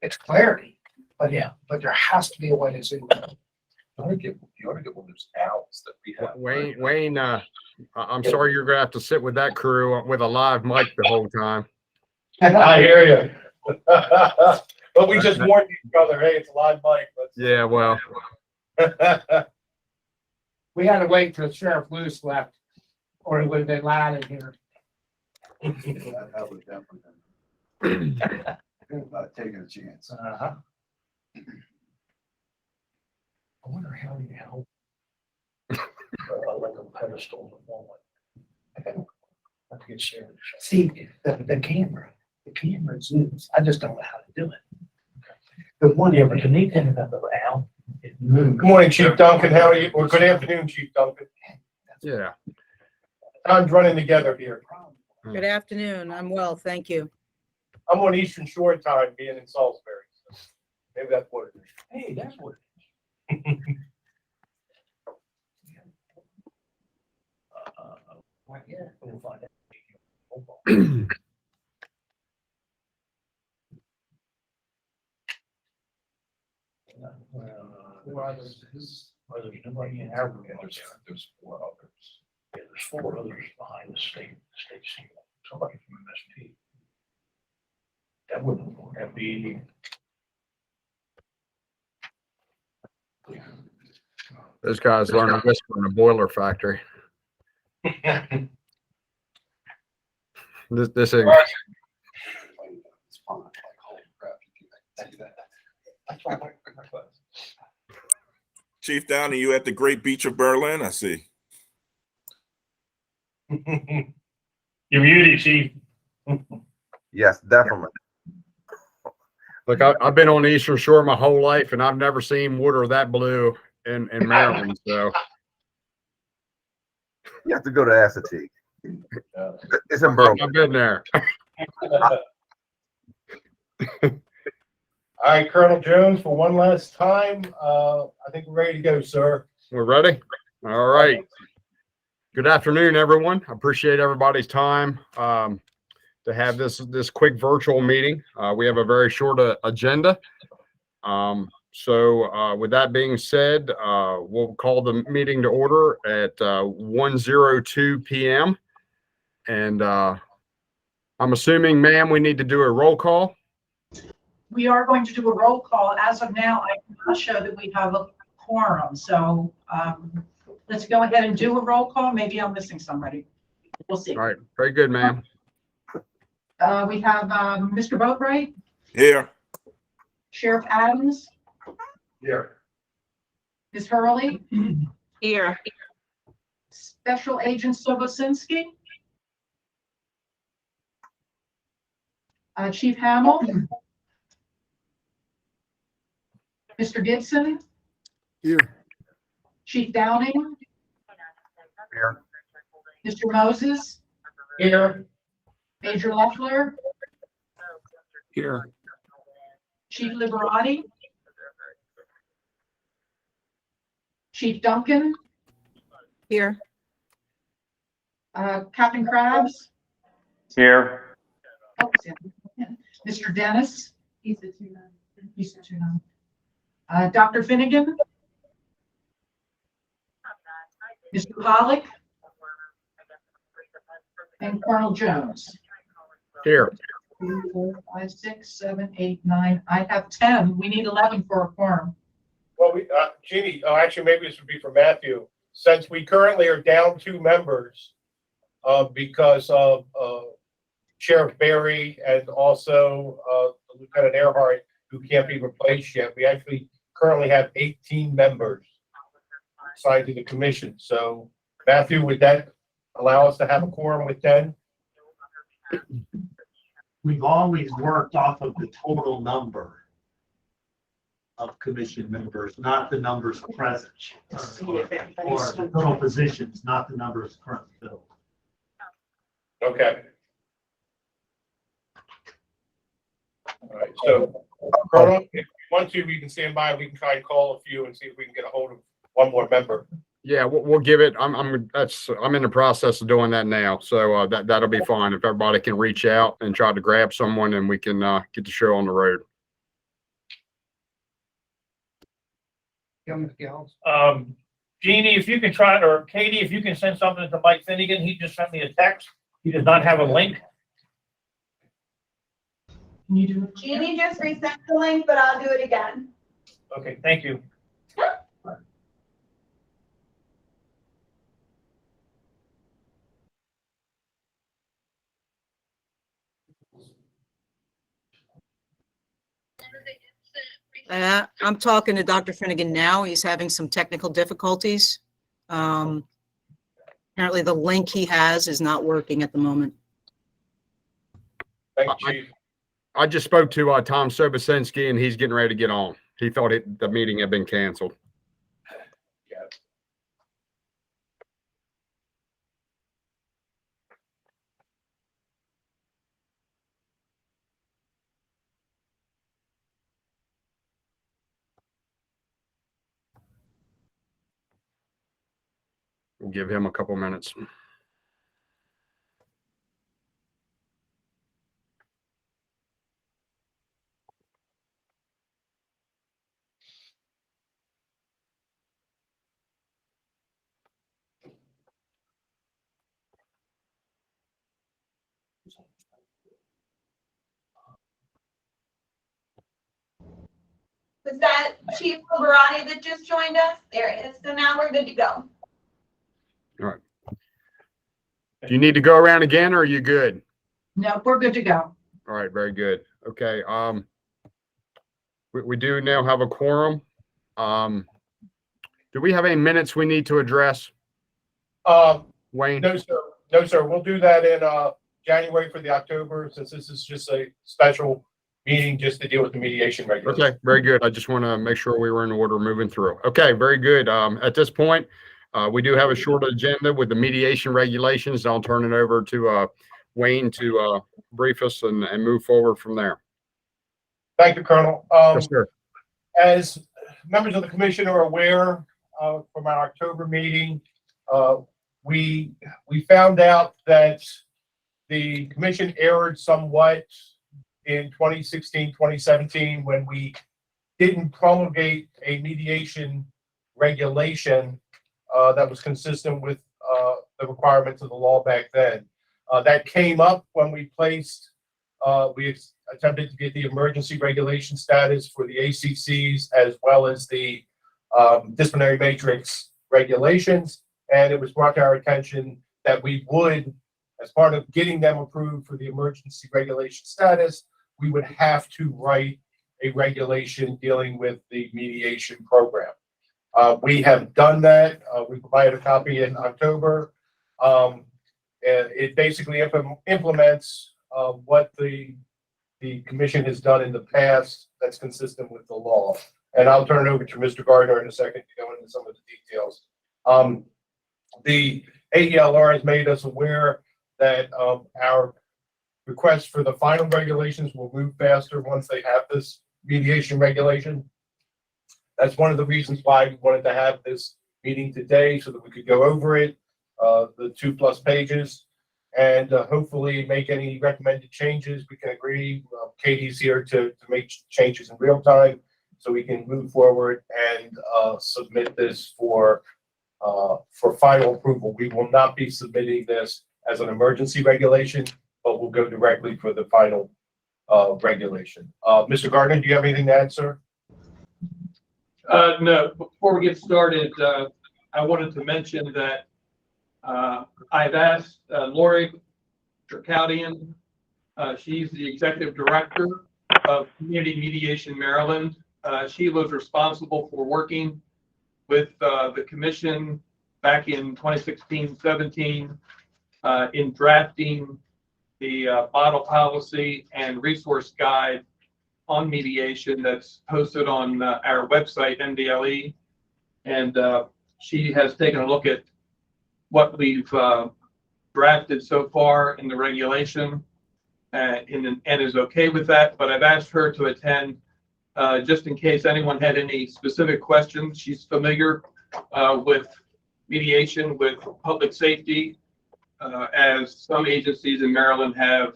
it's clarity, but there has to be a way to zoom in. You ought to get one of those owls that we have. Wayne, I'm sorry you're gonna have to sit with that crew with a live mic the whole time. I hear you. But we just warned each other, hey, it's a live mic. Yeah, well, We had to wait till Sheriff Lewis left, or it would have been loud in here. That would definitely been about taking a chance. Uh-huh. I wonder how you help. Like a pedestal to fall on. I have to get shared. See, the camera zooms. I just don't know how to do it. The one ever, the neat thing about the owl, it moves. Good morning, Chief Duncan. How are you? Or good afternoon, Chief Duncan. yeah. Time's running together here. Good afternoon. I'm well, thank you. I'm on Eastern Shore time being in Salisbury. So maybe that's what it is. Hey, that's what. Yeah, we'll find out. There's nobody in our room. There's 4 others. Yeah, there's 4 others behind the state seal. Somebody from MSP. That wouldn't be. Those guys learn to whisper in a boiler factory. This is It's fun. Like, holy crap, you can do that. That's why I like my class. Chief Downey, you at the Great Beach of Berlin? I see. You're muted, Chief. Yes, definitely. look. I've been on the Eastern Shore my whole life, and I've never seen water that blue in Maryland. So You have to go to Assateague. It's in Berlin. I've been there. All right, Colonel Jones, for one last time, I think we're ready to go, sir. We're ready. All right. Good afternoon, everyone. I appreciate everybody's time to have this quick virtual meeting. We have a very short agenda. So with that being said, we'll call the meeting to order at 1:02 p.m. And I'm assuming, ma'am, we need to do a roll call. We are going to do a roll call. As of now, I cannot show that we have a quorum. So let's go ahead and do a roll call. Maybe I'm missing somebody. We'll see. All right. Very good, ma'am. We have Mr. Boatright, Here. Sheriff Adams, Here. Ms. Hurley, Here. Special Agent Sobosinski, Chief Hamill, Mr. Gibson, Here. Chief Downing, Here. Mr. Moses, Here. Major Leffler, Here. Chief Liberati, Chief Duncan, Here. Captain Krabs, Here. oh, yeah. Mr. Dennis. He's a 2-9. He's a 2-9. Dr. Finnegan, Mr. Pollock, and Colonel Jones. Here. 3, 4, 5, 6, 7, 8, 9. I have 10. We need 11 for a quorum. Well, Jeannie, actually, maybe this would be for Matthew. Since we currently are down 2 members, because of Sheriff Berry and also Lieutenant Earhart, who can't be replaced yet, we actually currently have 18 members assigned to the commission. So, Matthew, would that allow us to have a quorum with 10? We've always worked off of the total number of commission members, not the numbers present. Or total positions, not the numbers currently filled. Okay. All right, so, Colonel, if you want to, we can stand by, we can try and call a few and see if we can get a hold of one more member. Yeah, we'll give it. I'm in the process of doing that now, so that'll be fine if everybody can reach out and try to grab someone, and we can get the show on the road. Jeannie, if you can try, or Katie, if you can send something to Mike Finnegan, he just sent me a text. He does not have a link. Can you do it? Jeannie just resent the link, but I'll do it again. Okay, thank you. I'm talking to Dr. Finnegan now. He's having some technical difficulties. Apparently the link he has is not working at the moment. Thank you, Chief. I just spoke to Tom Sobosinski, and he's getting ready to get on. He thought the meeting had been canceled. We'll give him a couple minutes. Was that Chief Liberani that just joined us? There it is. So now we're good to go. Do you need to go around again, or are you good? No, we're good to go. All right, very good. Okay. We do now have a quorum. Do we have any minutes we need to address, Wayne? No, sir. No, sir. We'll do that in January for the October, since this is just a special meeting just to deal with the mediation regulations. Okay, very good. I just want to make sure we were in order moving through. Okay, very good. At this point, we do have a short agenda with the mediation regulations. I'll turn it over to Wayne to brief us and move forward from there. Thank you, Colonel. Yes, sir. As members of the commission are aware, from our October meeting, we found out that the commission erred somewhat in 2016, 2017, when we didn't promulgate a mediation regulation that was consistent with the requirements of the law back then. That came up when we attempted to get the emergency regulation status for the ACCs, as well as the disciplinary matrix regulations. And it was brought to our attention that we would, as part of getting them approved for the emergency regulation status, we would have to write a regulation dealing with the mediation program. We have done that. We provided a copy in October. It basically implements what the commission has done in the past that's consistent with the law. And I'll turn it over to Mr. Gardner in a second to go into some of the details. The AELR has made us aware that our requests for the final regulations will move faster once they have this mediation regulation. That's one of the reasons why we wanted to have this meeting today, so that we could go over it, the 2+ pages, and hopefully make any recommended changes. We can agree. Katie's here to make changes in real time, so we can move forward and submit this for final approval. We will not be submitting this as an emergency regulation, but we'll go directly for the final regulation. Mr. Gardner, do you have anything to add, sir? No, before we get started, I wanted to mention that I've asked Lori Tricaudian, she's the executive director of Community Mediation Maryland. She was responsible for working with the commission back in 2016-17 in drafting the model policy and resource guide on mediation that's posted on our website, MDLE. And she has taken a look at what we've drafted so far in the regulation and is okay with that. But I've asked her to attend just in case anyone had any specific questions. She's familiar with mediation, with public safety, as some agencies in Maryland have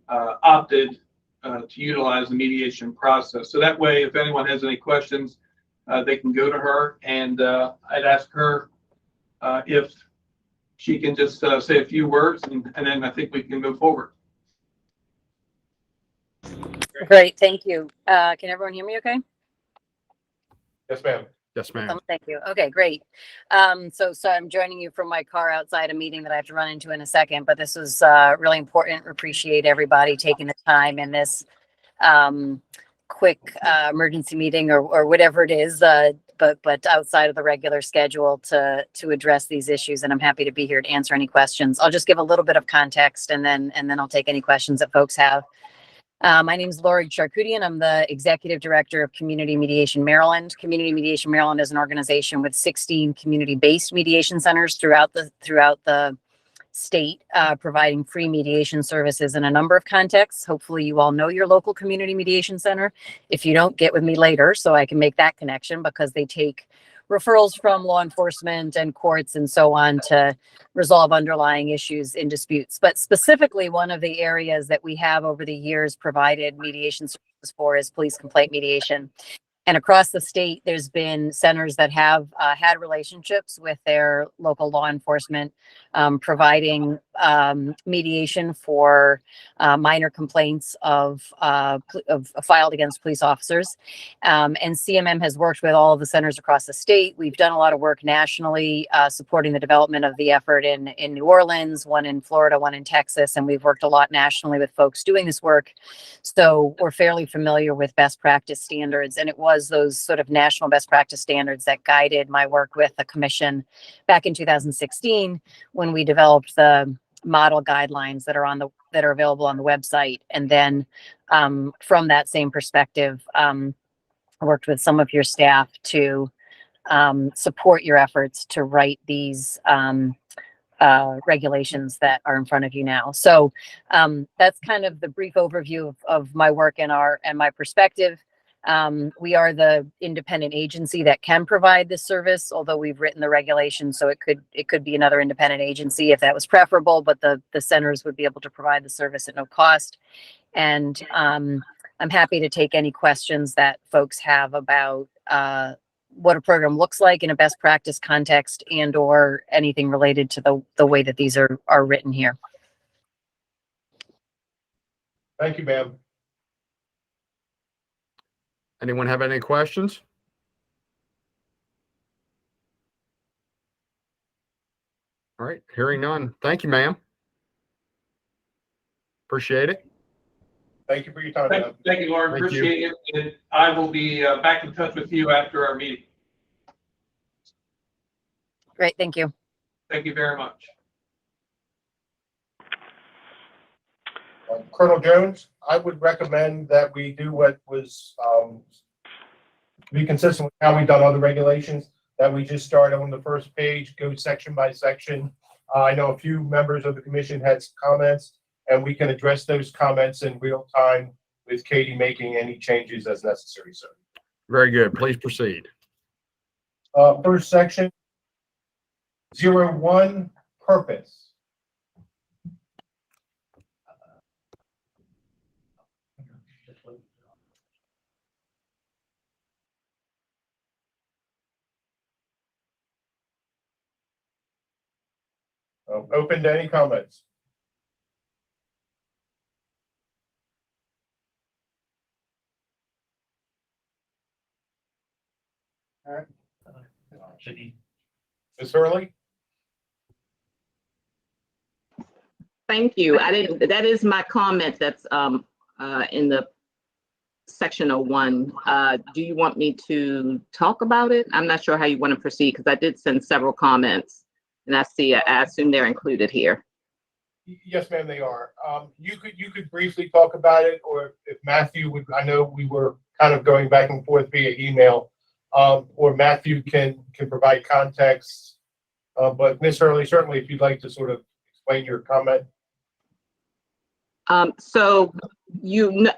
opted to utilize the mediation process. So that way, if anyone has any questions, they can go to her, and I'd ask her if she can just say a few words, and then I think we can move forward. Great, thank you. Can everyone hear me okay? Yes, ma'am. Yes, ma'am. Thank you. Okay, great. So I'm joining you from my car outside a meeting that I have to run into in a second, but this was really important. Appreciate everybody taking the time in this quick emergency meeting or whatever it is, but outside of the regular schedule to address these issues. And I'm happy to be here to answer any questions. I'll just give a little bit of context and then I'll take any questions that folks have. My name is Lori Charkoudian. I'm the Executive Director of Community Mediation Maryland. Community Mediation Maryland is an organization with 16 community-based mediation centers throughout the state, providing free mediation services in a number of contexts. Hopefully you all know your local community mediation center. If you don't, get with me later so I can make that connection, because they take referrals from law enforcement and courts and so on to resolve underlying issues in disputes. But specifically, one of the areas that we have over the years provided mediation services for is police complaint mediation. And across the state, there's been centers that have had relationships with their local law enforcement, providing mediation for minor complaints of filed against police officers. And CMM has worked with all of the centers across the state. We've done a lot of work nationally, supporting the development of the effort in New Orleans, one in Florida, one in Texas, and we've worked a lot nationally with folks doing this work. So we're fairly familiar with best practice standards, and it was those sort of national best practice standards that guided my work with the commission back in 2016 when we developed the model guidelines that are available on the website. And then from that same perspective, I worked with some of your staff to support your efforts to write these regulations that are in front of you now. So that's kind of the brief overview of my work and my perspective. We are the independent agency that can provide this service, although we've written the regulations, so it could be another independent agency if that was preferable, but the centers would be able to provide the service at no cost. And I'm happy to take any questions that folks have about what a program looks like in a best practice context and or anything related to the way that these are written here. Thank you, ma'am. Anyone have any questions? All right, hearing none. Thank you, ma'am. Appreciate it. Thank you for your time, ma'am. Thank you, Lauren. Thank you. Appreciate it. And I will be back in touch with you after our meeting. Great, thank you. Thank you very much. Colonel Jones, I would recommend that we do what was, to be consistent with how we've done other regulations, that we just start on the first page, go section by section. I know a few members of the commission had some comments, and we can address those comments in real time with Katie making any changes as necessary, sir. Very good. Please proceed. First section, 01, purpose. Open to any comments. All right. Ms. Hurley? Thank you. That is my comment that's in the section 01. Do you want me to talk about it? I'm not sure how you want to proceed because I did send several comments and I assume they're included here. Yes, ma'am, they are. You could briefly talk about it, or if Matthew would, I know we were kind of going back and forth via email, or Matthew can provide context. But Ms. Hurley, certainly if you'd like to sort of explain your comment. So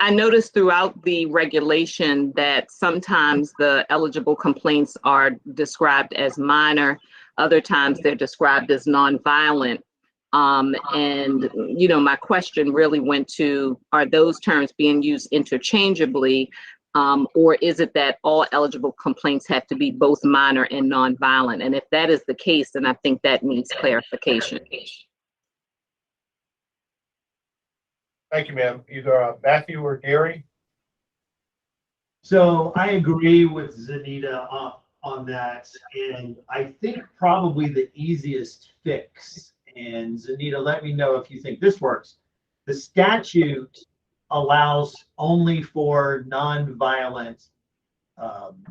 I noticed throughout the regulation that sometimes the eligible complaints are described as minor, other times they're described as nonviolent. And, you know, my question really went to, are those terms being used interchangeably? Or is it that all eligible complaints have to be both minor and nonviolent? And if that is the case, then I think that needs clarification. Thank you, ma'am. Either Matthew or Gary? So I agree with Zanita on that, and I think probably the easiest fix, and Zanita, let me know if you think this works. The statute allows only for nonviolent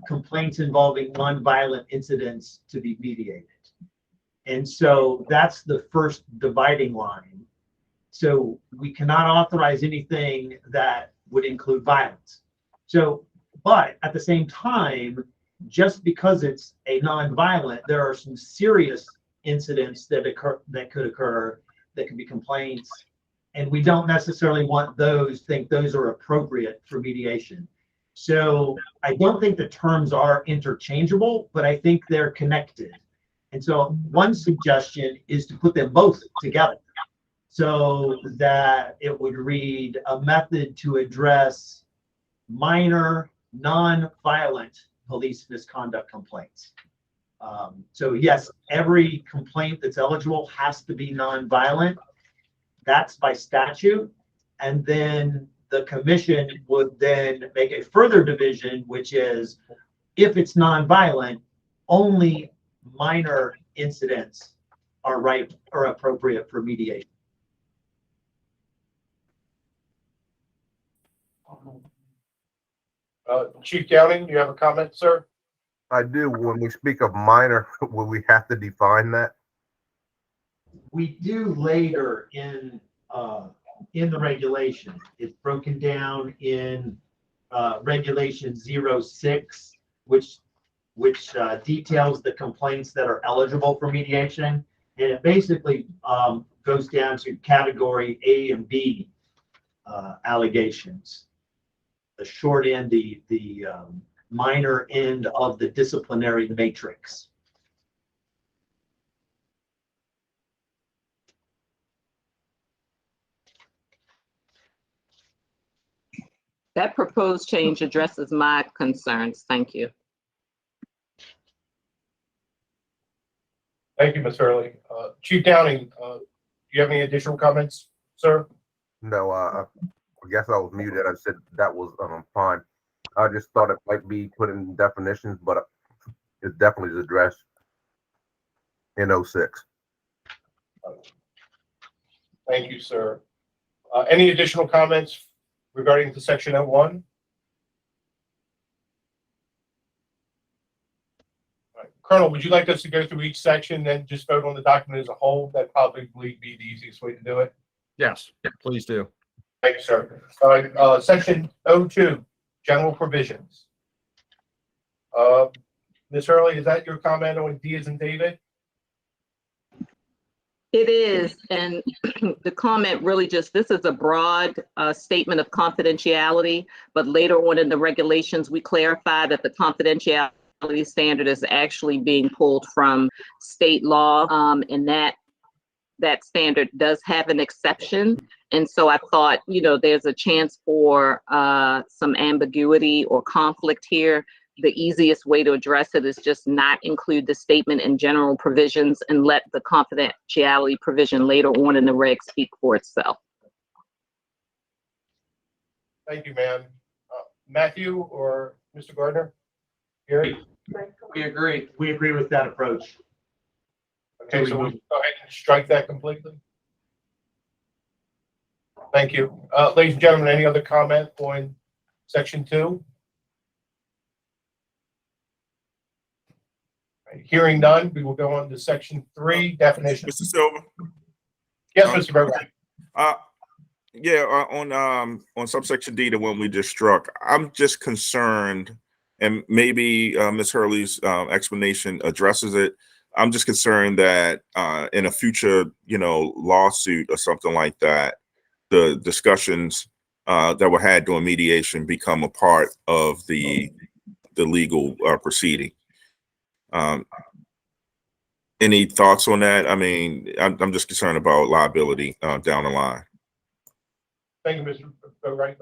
complaints involving nonviolent incidents to be mediated. And so that's the first dividing line. So we cannot authorize anything that would include violence. So, but at the same time, just because it's a nonviolent, there are some serious incidents that could occur, that could be complaints, and we don't necessarily think those are appropriate for mediation. So I don't think the terms are interchangeable, but I think they're connected. And so one suggestion is to put them both together so that it would read a method to address minor non-violent police misconduct complaints. So yes, every complaint that's eligible has to be non-violent. That's by statute. And then the commission would then make a further division, which is if it's non-violent, only minor incidents are appropriate for mediation. Chief Downing, do you have a comment, sir? I do. When we speak of minor, will we have to define that? We do later in the regulation. It's broken down in regulation 06, which details the complaints that are eligible for mediation. And it basically goes down to category A and B allegations. The short end, the minor end of the disciplinary matrix. That proposed change addresses my concerns. Thank you. Thank you, Ms. Hurley. Chief Downing, do you have any additional comments, sir? No, I guess I was muted. I said that was fine. I just thought it might be put in definitions, but it definitely is addressed in 06. Thank you, sir. Any additional comments regarding the section 01? Colonel, would you like us to go through each section, then just vote on the document as a whole? That'd probably be the easiest way to do it. Yes, please do. Thank you, sir. All right, section 02, general provisions. Ms. Hurley, is that your comment on D as in David? It is, and the comment really just, this is a broad statement of confidentiality, but later on in the regulations, we clarify that the confidentiality standard is actually being pulled from state law, and that standard does have an exception. And so I thought, there's a chance for some ambiguity or conflict here. The easiest way to address it is just not include the statement in general provisions and let the confidentiality provision later on in the reg speak for itself. Thank you, ma'am. Matthew or Mr. Gardner? Gary? We agree. We agree with that approach. Okay, so we'll go ahead and strike that completely. Thank you. Ladies and gentlemen, any other comment on section 2? Hearing none, we will go on to section 3, definition. Mr. Silver? Yes, Mr. Berger. On subsection D, the one we just struck, I'm just concerned, and maybe Ms. Hurley's explanation addresses it. I'm just concerned that in a future, lawsuit or something like that, the discussions that were had during mediation become a part of the legal proceeding. Any thoughts on that? I mean, I'm just concerned about liability down the line. Thank you, Mr. Berger.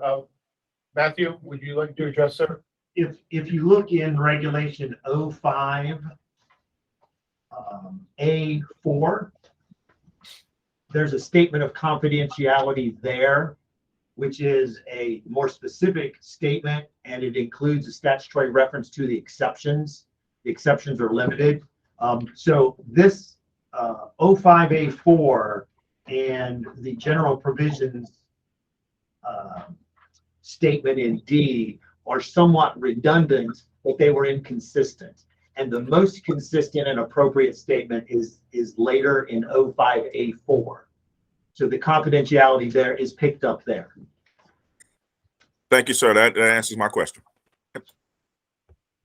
Matthew, would you like to address, sir? If you look in regulation 05, A4, there's a statement of confidentiality there, which is a more specific statement, and it includes a statutory reference to the exceptions. The exceptions are limited. So this 05A4 and the general provisions statement in D are somewhat redundant, but they were inconsistent. And the most consistent and appropriate statement is later in 05A4. So the confidentiality there is picked up there. Thank you, sir. That answers my question.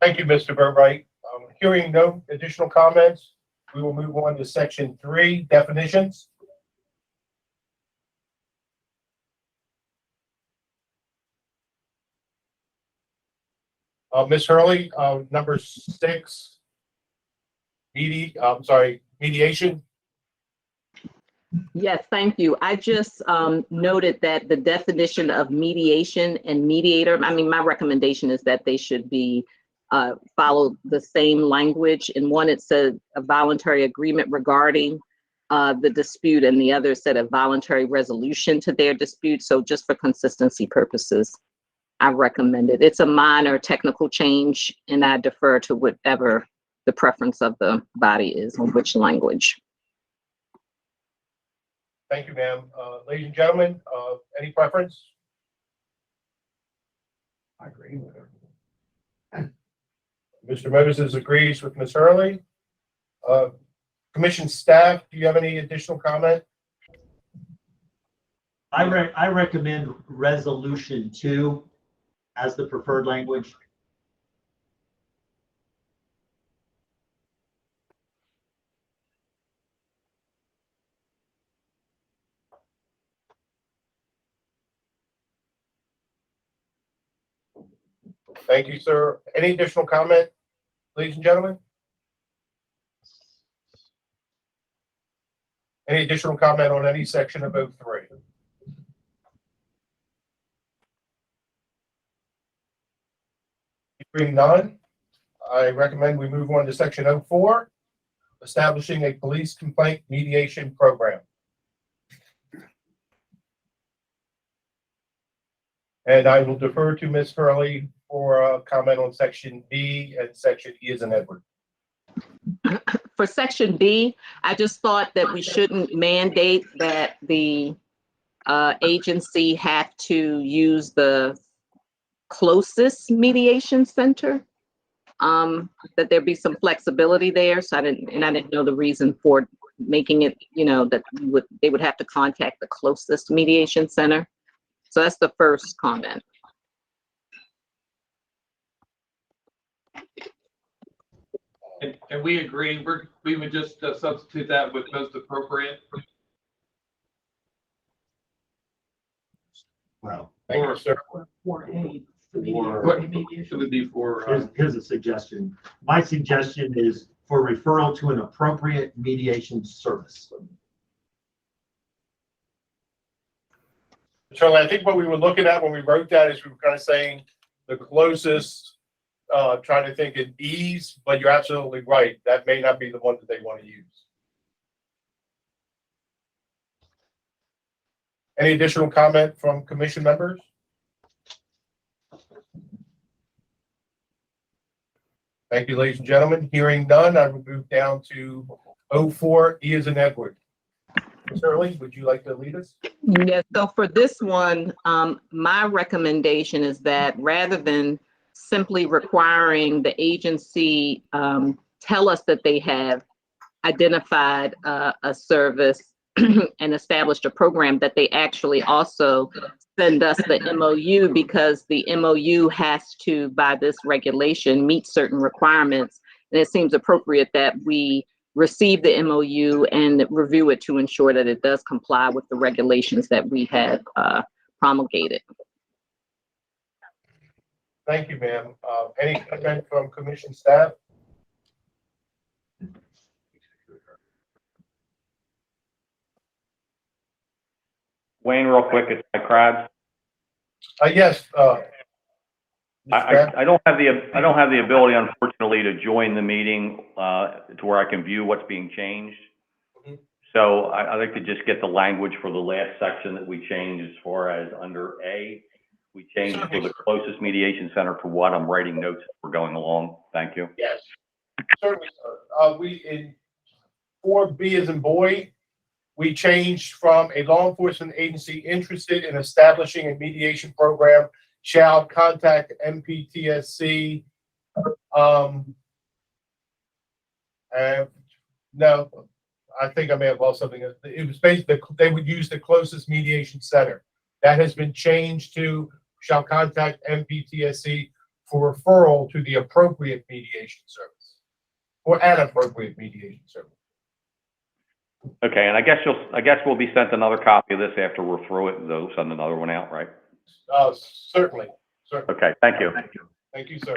Thank you, Mr. Burbright. Hearing no additional comments, we will move on to section 3, definitions. Ms. Hurley, number 6, mediation. Yes, thank you. I just noted that the definition of mediation and mediator, I mean, my recommendation is that they should be follow the same language. In one, it said a voluntary agreement regarding the dispute, and the other said a voluntary resolution to their dispute. So just for consistency purposes, I recommend it. It's a minor technical change, and I defer to whatever the preference of the body is on which language. Thank you, ma'am. Ladies and gentlemen, any preference? I agree with her. Mr. Moses agrees with Ms. Hurley. Commission staff, do you have any additional comment? I recommend resolution 2 as the preferred language. Thank you, sir. Any additional comment, ladies and gentlemen? Any additional comment on any section of 03? Hearing none, I recommend we move on to section 04, establishing a police complaint mediation program. And I will defer to Ms. Hurley for a comment on section B and section E as in Edward. For section B, I just thought that we shouldn't mandate that the agency have to use the closest mediation center. That there be some flexibility there. So I didn't know the reason for making it, that they would have to contact the closest mediation center. So that's the first comment. And we agree, we would just substitute that with most appropriate. Well, Thank you, sir. It It would be for, here's a suggestion. My suggestion is for referral to an appropriate mediation service. Charlie, I think what we were looking at when we wrote that is we were kind of saying the closest, trying to think in ease, but you're absolutely right. That may not be the one that they want to use. Any additional comment from commission members? Thank you, ladies and gentlemen. Hearing none, I will move down to 04, E as in Edward. Ms. Hurley, would you like to lead us? Yes, so for this one, my recommendation is that rather than simply requiring the agency tell us that they have identified a service and established a program, that they actually also send us the MOU, because the MOU has to, by this regulation, meet certain requirements. And it seems appropriate that we receive the MOU and review it to ensure that it does comply with the regulations that we have promulgated. Thank you, ma'am. Any comment from commission staff? Wayne, real quick, it's Krabs. Yes, Mr. I don't have the ability, unfortunately, to join the meeting, to where I can view what's being changed. Mhm. So I'd like to just get the language for the last section that we changed as far as under A. We changed for the closest mediation center to what I'm writing notes as we're going along. Thank you. Yes, certainly, sir. We, in 4B as in boy, we changed from a law enforcement agency interested in establishing a mediation program shall contact MPTSC. No, I think I may have lost something. It was basically, they would use the closest mediation center. That has been changed to shall contact MPTSC for referral to the appropriate mediation service or an appropriate mediation service. Okay, and I guess we'll be sent another copy of this after we're through it. They'll send another one out, right? Certainly. Okay, thank you. Thank you, sir.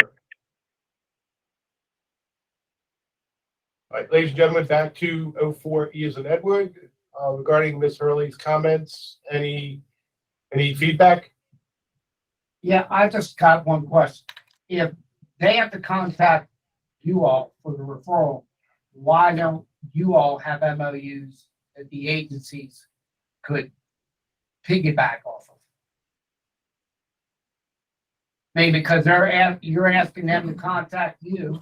All right, ladies and gentlemen, back to 04E as in Edward, regarding Ms. Hurley's comments. Any feedback? Yeah, I just got one question. If they have to contact you all for the referral, why don't you all have MOUs that the agencies could piggyback off of? Maybe because you're asking them to contact you.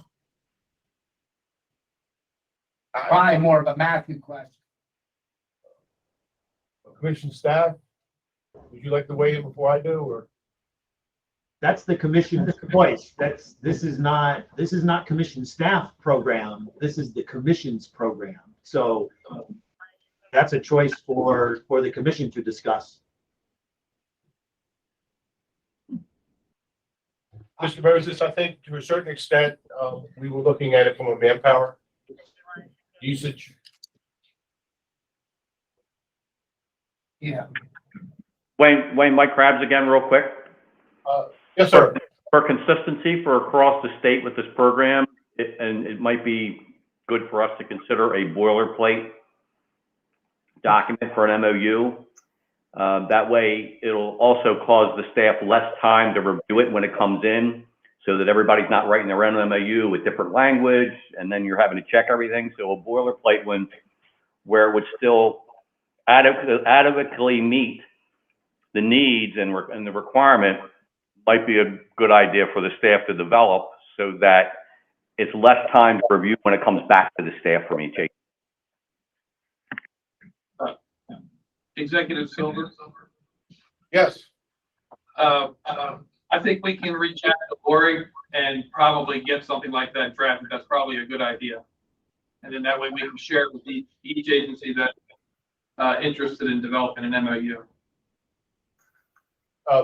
Probably more of a Matthew question. Commission staff, would you like to weigh in before I do, or? That's the commission's choice. This is not commission staff program. This is the commission's program. So that's a choice for the commission to discuss. Mr. Moses, I think to a certain extent, we were looking at it from a manpower usage. Yeah. Wayne, Mike Krabs again, real quick. Yes, sir. For consistency for across the state with this program, it might be good for us to consider a boilerplate document for an MOU. That way, it'll also cause the staff less time to review it when it comes in, so that everybody's not writing their own MOU with different language, and then you're having to check everything. So a boilerplate where it would still adequately meet the needs and the requirement might be a good idea for the staff to develop, so that it's less time to review when it comes back to the staff from each agency. Executive Silver. Yes. I think we can reach out to Lori and probably get something like that drafted. That's probably a good idea. And then that way we can share it with each agency that interested in developing an MOU.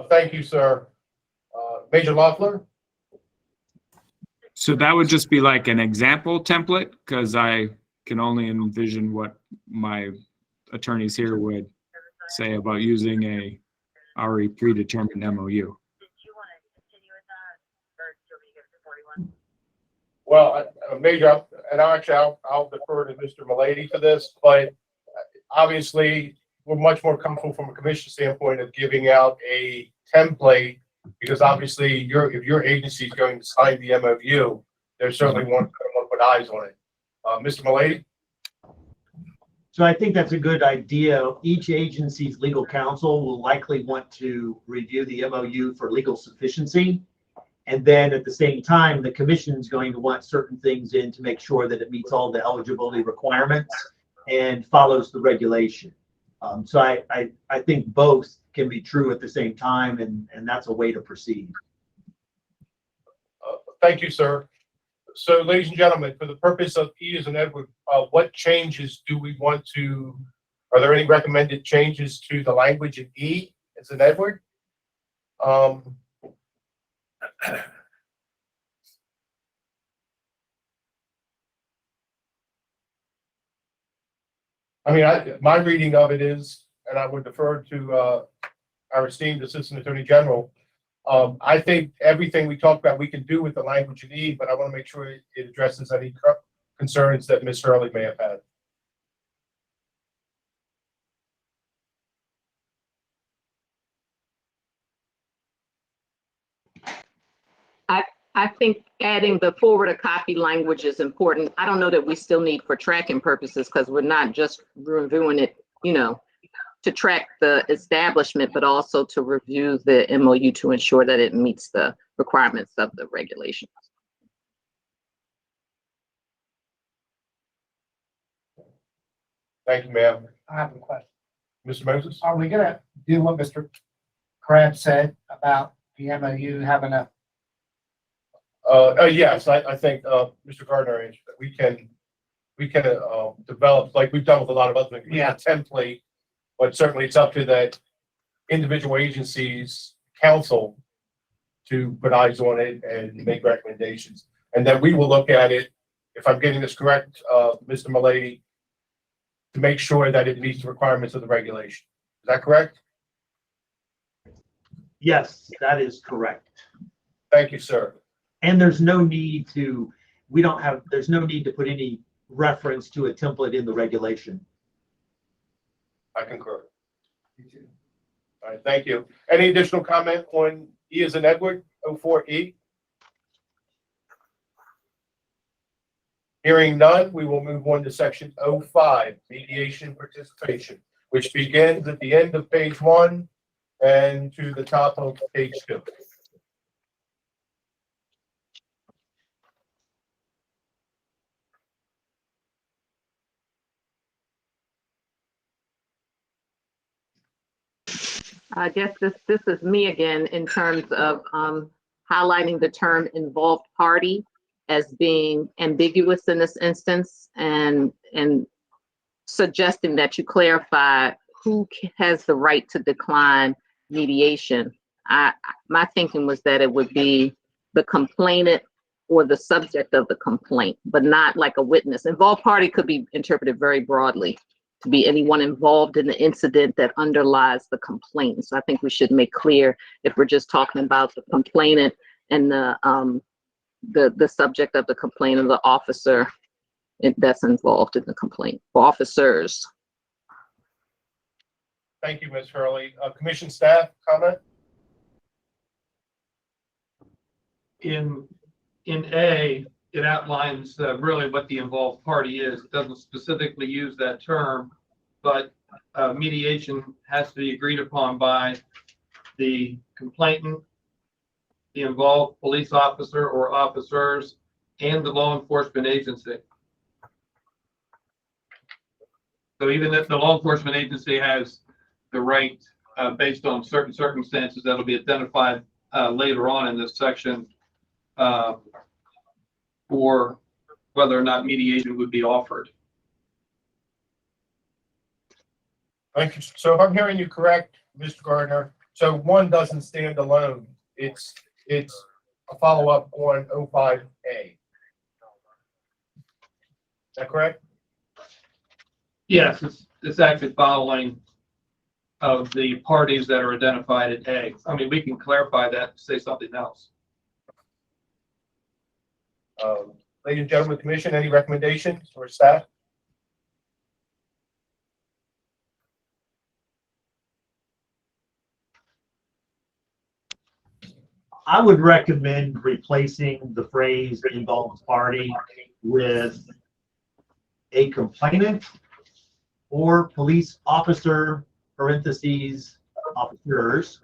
Thank you, sir. Major Loeffler? So that would just be like an example template, because I can only envision what my attorneys here would say about using a already predetermined MOU. Well, Major, and I'll defer to Mr. Milady for this, but obviously we're much more comfortable from a commission standpoint of giving out a template, because obviously if your agency is going to sign the MOU, they certainly want to put eyes on it. Mr. Milady? So I think that's a good idea. Each agency's legal counsel will likely want to review the MOU for legal sufficiency. And then at the same time, the commission is going to want certain things in to make sure that it meets all the eligibility requirements and follows the regulation. So I think both can be true at the same time, and that's a way to proceed. Thank you, sir. So, ladies and gentlemen, for the purpose of E as in Edward, what changes do we want to, are there any recommended changes to the language in E as in Edward? I mean, my reading of it is, and I would defer to our esteemed Assistant Attorney General, I think everything we talked about we can do with the language in E, but I want to make sure it addresses any concerns that Ms. Hurley may have had. I think adding the forward a copy language is important. I don't know that we still need for tracking purposes because we're not just reviewing it, to track the establishment, but also to review the MOU to ensure that it meets the requirements of the regulations. Thank you, ma'am. I have a question. Mr. Moses? Are we gonna do what Mr. Krabs said about the MOU having a, Yes, I think, Mr. Gardner answered that. We can develop, like we've done with a lot of other things, Yeah. a template, but certainly it's up to that individual agencies, council to put eyes on it and make recommendations. And then we will look at it, if I'm getting this correct, Mr. Malady, to make sure that it meets the requirements of the regulation. Is that correct? Yes, that is correct. Thank you, sir. And there's no need to, there's no need to put any reference to a template in the regulation. I concur. All right, thank you. Any additional comment on E as in Edward, 04E? Hearing none, we will move on to section 05, mediation participation, which begins at the end of page 1 and to the top of page 2. I guess this is me again in terms of highlighting the term involved party as being ambiguous in this instance and suggesting that you clarify who has the right to decline mediation. My thinking was that it would be the complainant or the subject of the complaint, but not like a witness. Involved party could be interpreted very broadly to be anyone involved in the incident that underlies the complaint. So I think we should make clear if we're just talking about the complainant and the subject of the complaint or the officer that's involved in the complaint, or officers. Thank you, Ms. Hurley. Commission staff comment? In A, it outlines really what the involved party is. It doesn't specifically use that term, but mediation has to be agreed upon by the complainant, the involved police officer or officers, and the law enforcement agency. So even if the law enforcement agency has the right, based on certain circumstances that'll be identified later on in this section, for whether or not mediation would be offered. Thank you. So if I'm hearing you correct, Mr. Gardner, so 1 doesn't stand alone. It's a follow-up on 05A. Is that correct? Yes, it's actually following of the parties that are identified at A. I mean, we can clarify that and say something else. Ladies and gentlemen, commission, any recommendations or staff? I would recommend replacing the phrase involved party with a complainant or police officer, parentheses, officers,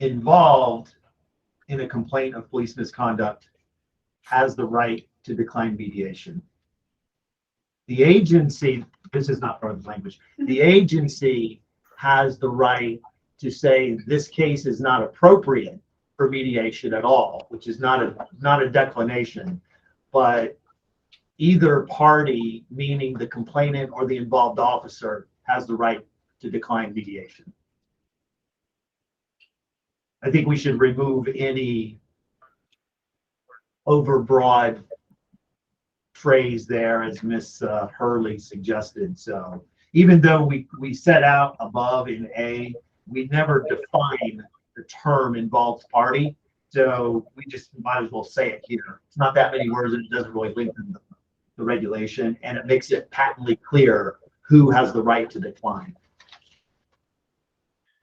involved in a complaint of police misconduct has the right to decline mediation. The agency, this is not part of the language, the agency has the right to say this case is not appropriate for mediation at all, which is not a declination, but either party, meaning the complainant or the involved officer, has the right to decline mediation. I think we should remove any overbroad phrase there, as Ms. Hurley suggested. So even though we set out above in A, we never define the term involved party. So we just might as well say it here. It's not that many words and it doesn't really lengthen the regulation, and it makes it patently clear who has the right to decline.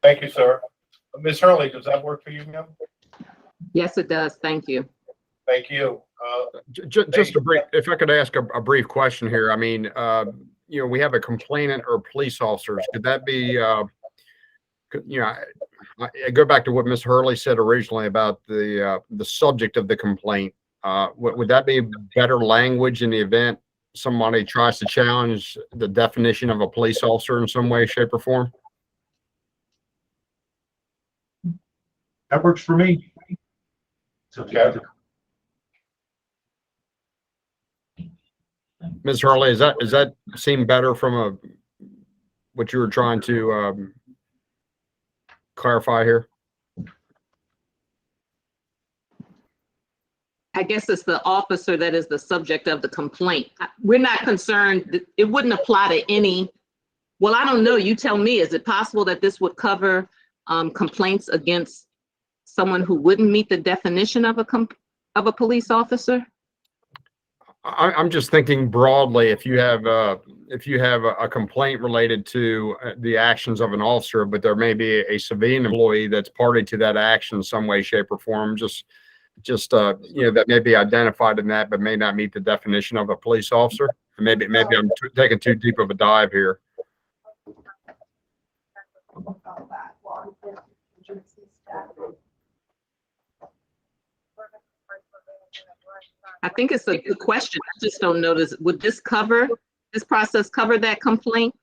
Thank you, sir. Ms. Hurley, does that work for you, ma'am? Yes, it does. Thank you. Thank you. Just a brief, if I could ask a brief question here. I mean, we have a complainant or police officers. Could that be, I go back to what Ms. Hurley said originally about the subject of the complaint. Would that be better language in the event somebody tries to challenge the definition of a police officer in some way, shape, or form? That works for me. So Okay. Ms. Hurley, does that seem better from what you were trying to clarify here? I guess it's the officer that is the subject of the complaint. We're not concerned, it wouldn't apply to any, well, I don't know, you tell me, is it possible that this would cover complaints against someone who wouldn't meet the definition of a police officer? I'm just thinking broadly. If you have a complaint related to the actions of an officer, but there may be a civilian employee that's party to that action in some way, shape, or form, that may be identified in that, but may not meet the definition of a police officer. Maybe I'm taking too deep of a dive here. I think it's a good question. I just don't know, would this process cover that complaint?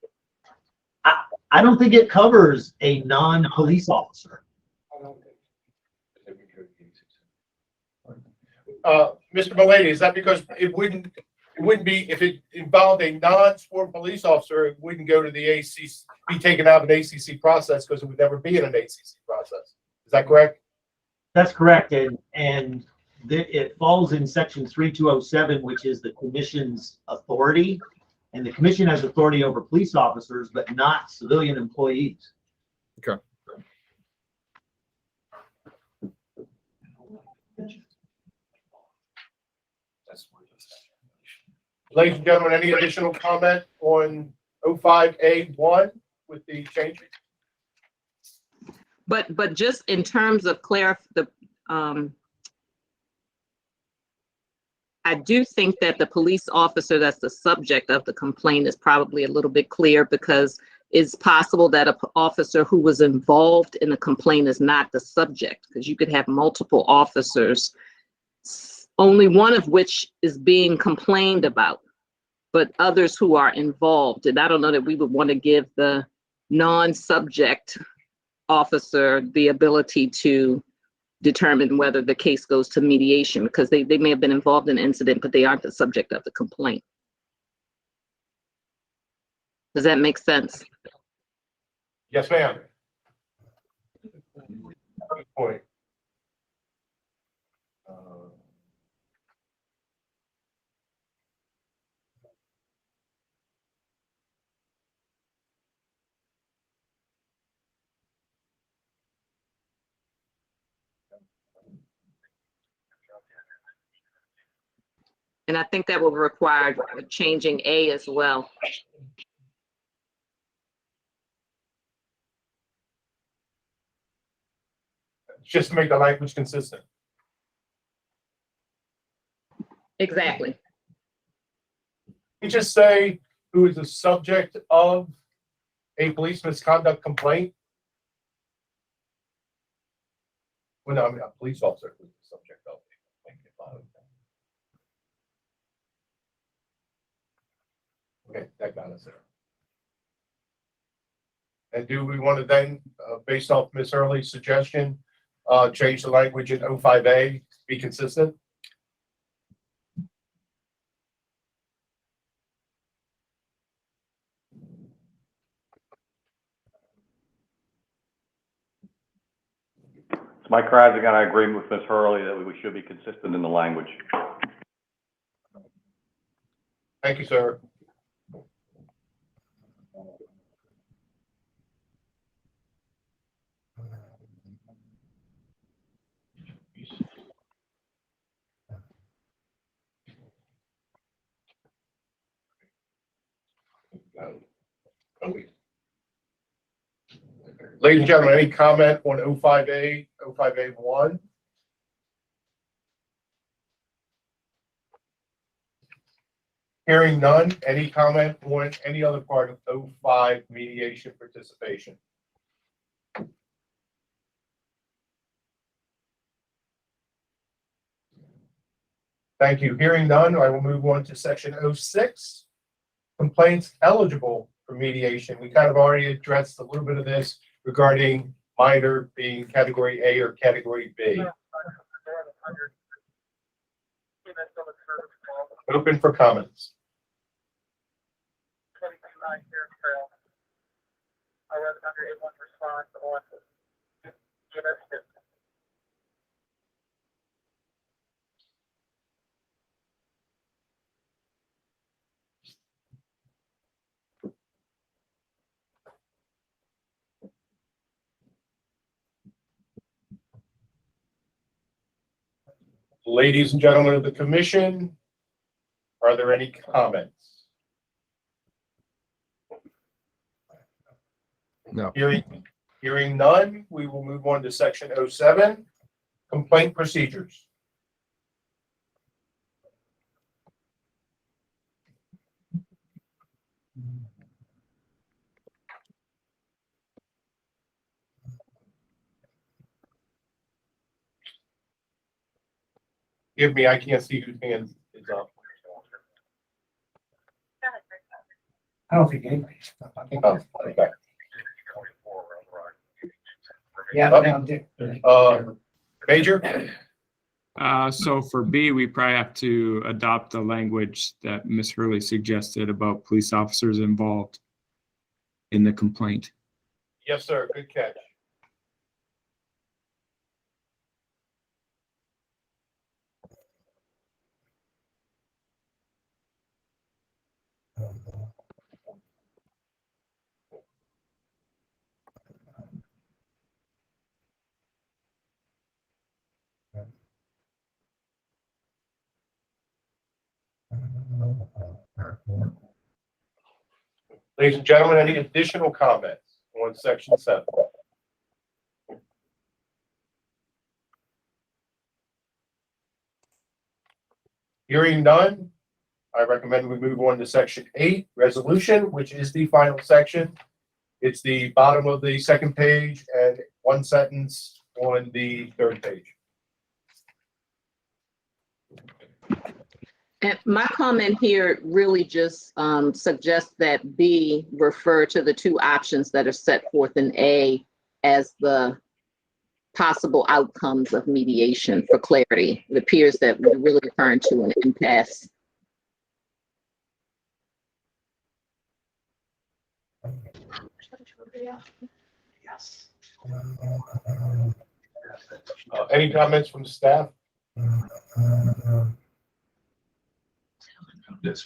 I don't think it covers a non-police officer. Mr. Mullady, is that because it wouldn't be, if it involved a non-sworn police officer, it wouldn't go to the ACC, be taken out of an ACC process because it would never be in an ACC process. Is that correct? That's correct. And it falls in section 3207, which is the commission's authority. And the commission has authority over police officers, but not civilian employees. Okay. Ladies and gentlemen, any additional comment on 05A1 with the changes? But just in terms of I do think that the police officer that's the subject of the complaint is probably a little bit clear, because it's possible that an officer who was involved in the complaint is not the subject, because you could have multiple officers, only one of which is being complained about, but others who are involved. And I don't know that we would want to give the non-subject officer the ability to determine whether the case goes to mediation, because they may have been involved in the incident, but they aren't the subject of the complaint. Does that make sense? Yes, ma'am. Good point. And I think that will require changing A as well. Just to make the language consistent. Exactly. You just say who is the subject of a police misconduct complaint. Well, no, I mean a police officer who's the subject of a complaint. Okay, that got us there. And do we want to then, based off Ms. Hurley's suggestion, change the language in 05A to be consistent? It's Mike Kreisinger, and I agree with Ms. Hurley that we should be consistent in the language. Thank you, sir. Ladies and gentlemen, any comment on 05A, 05A1? Hearing none, any comment on any other part of 05 mediation participation? Thank you. Hearing none, I will move on to section 06, complaints eligible for mediation. We kind of already addressed a little bit of this regarding minor being category A or category B. Open for comments. Ladies and gentlemen of the commission, are there any comments? No. Hearing none, we will move on to section 07, complaint procedures. Give me, I can't see whose hand is up. I don't think anybody's. I think Oh, okay. Yeah, Oh. down there. Major? So for B, we probably have to adopt the language that Ms. Hurley suggested about police officers involved in the complaint. Yes, sir. Good catch. Ladies and gentlemen, any additional comments on section 7? Hearing none, I recommend we move on to section 8, resolution, which is the final section. It's the bottom of the second page and one sentence on the third page. And my comment here really just suggests that B refer to the two options that are set forth in A as the possible outcomes of mediation for clarity. It appears that we're really referring to an impasse. Yes. Any comments from staff? Ms.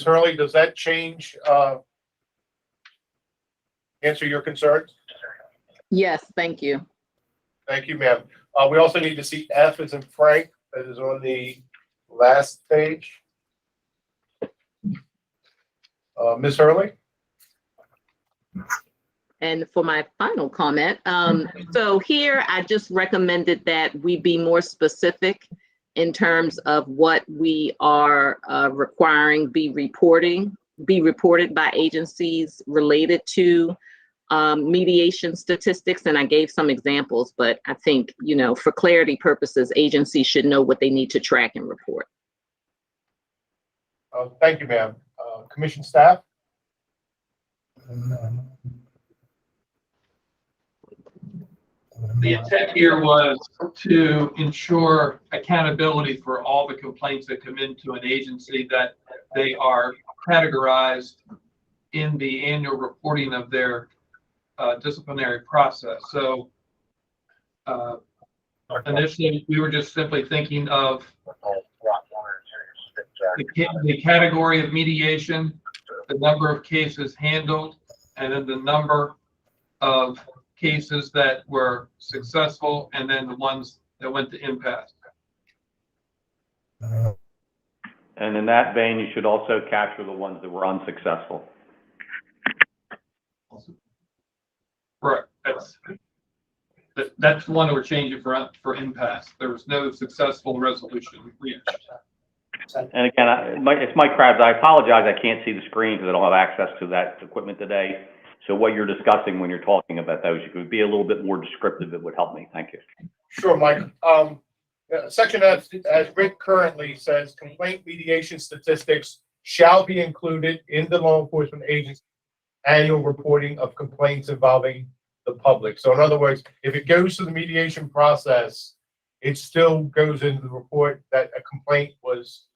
Hurley, does that change, answer your concerns? Yes, thank you. Thank you, ma'am. We also need to see F as in Frank, that is on the last page. Ms. Hurley? And for my final comment, so here I just recommended that we be more specific in terms of what we are requiring be reported by agencies related to mediation statistics. And I gave some examples, but I think, you know, for clarity purposes, agencies should know what they need to track and report. Thank you, ma'am. Commission staff? The intent here was to ensure accountability for all the complaints that come into an agency, that they are categorized in the annual reporting of their disciplinary process. So initially, we were just simply thinking of the category of mediation, the number of cases handled, and then the number of cases that were successful, and then the ones that went to impasse. And in that vein, you should also capture the ones that were unsuccessful. Right, that's the one that we're changing for impasse. There was no successful resolution reached. And again, it's Mike Krabs. I apologize, I can't see the screen because I don't have access to that equipment today. So what you're discussing when you're talking about those, you could be a little bit more descriptive, it would help me. Thank you. Sure, Mike. Section F, as written currently, says complaint mediation statistics shall be included in the law enforcement agency's annual reporting of complaints involving the public. So in other words, if it goes to the mediation process, it still goes into the report that a complaint was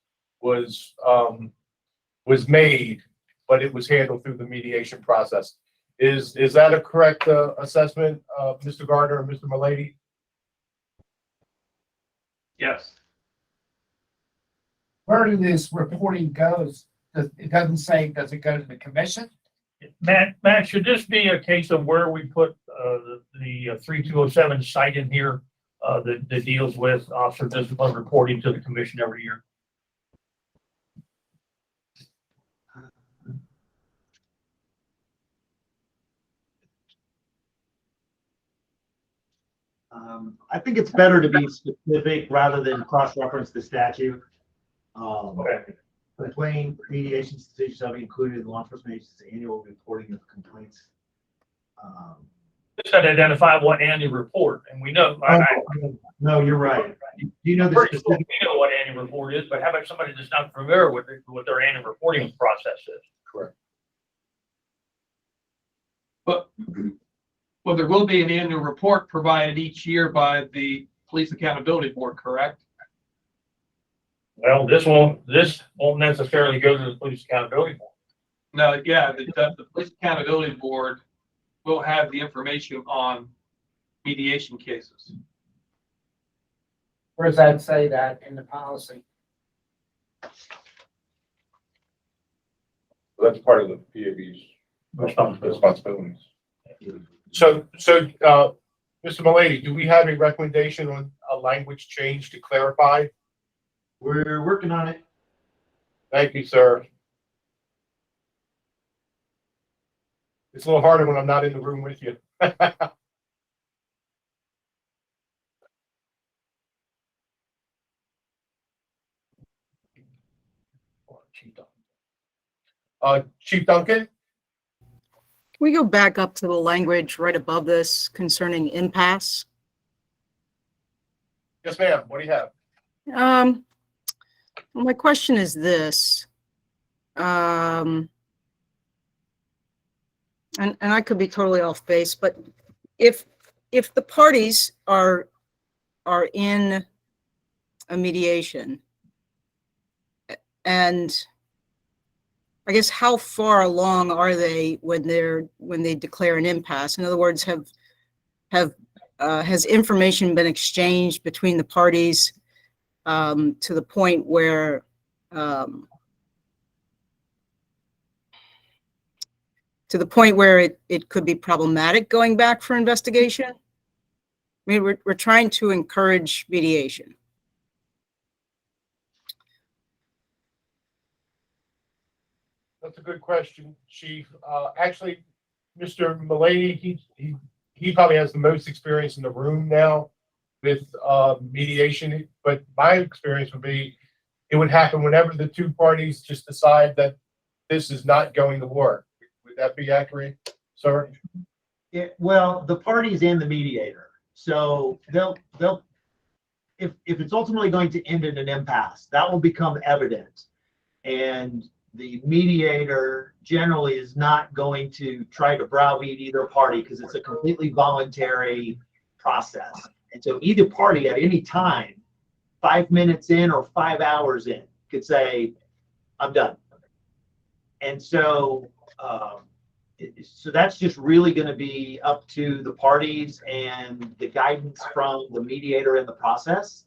made, but it was handled through the mediation process. Is that a correct assessment, Mr. Gardner and Mr. Malady? Yes. Where do this reporting goes? It doesn't say, does it go to the commission? Matt, should this be a case of where we put the 3207 site in here that deals with officer discipline reporting to the commission every year? I think it's better to be specific rather than cross-reference the statute. Complaint mediation statistics shall be included in the law enforcement agency's annual reporting of complaints. Just got to identify what annual report, and we know. No, you're right. Do you know the Pretty sure specific? we know what annual report is, but how about somebody that's not familiar with what their annual reporting process is? Correct. Well, there will be an annual report provided each year by the Police Accountability Board, correct? Well, this won't necessarily go to the police accountability board. No, yeah, the Police Accountability Board will have the information on mediation cases. Where does that say that in the policy? That's part of the PAB's responsibilities. So, Mr. Malady, do we have a recommendation on a language change to clarify? We're working on it. Thank you, sir. It's a little harder when I'm not in the room with you. Chief Duncan? Can we go back up to the language right above this concerning impasse? Yes, ma'am. What do you have? Well, my question is this. And I could be totally off base, but if the parties are in a mediation, and I guess how far along are they when they declare an impasse? In other words, has information been exchanged between the parties to the point where it could be problematic going back for investigation? I mean, we're trying to encourage mediation. That's a good question, Chief. Actually, Mr. Malady, he probably has the most experience in the room now with mediation, but my experience would be it would happen whenever the two parties just decide that this is not going to work. Would that be accurate, sir? Well, the parties and the mediator. So they'll if it's ultimately going to end in an impasse, that will become evident. And the mediator generally is not going to try to browbeat either party because it's a completely voluntary process. And so either party at any time, 5 minutes in or 5 hours in, could say, I'm done. And so, so that's just really going to be up to the parties and the guidance from the mediator in the process.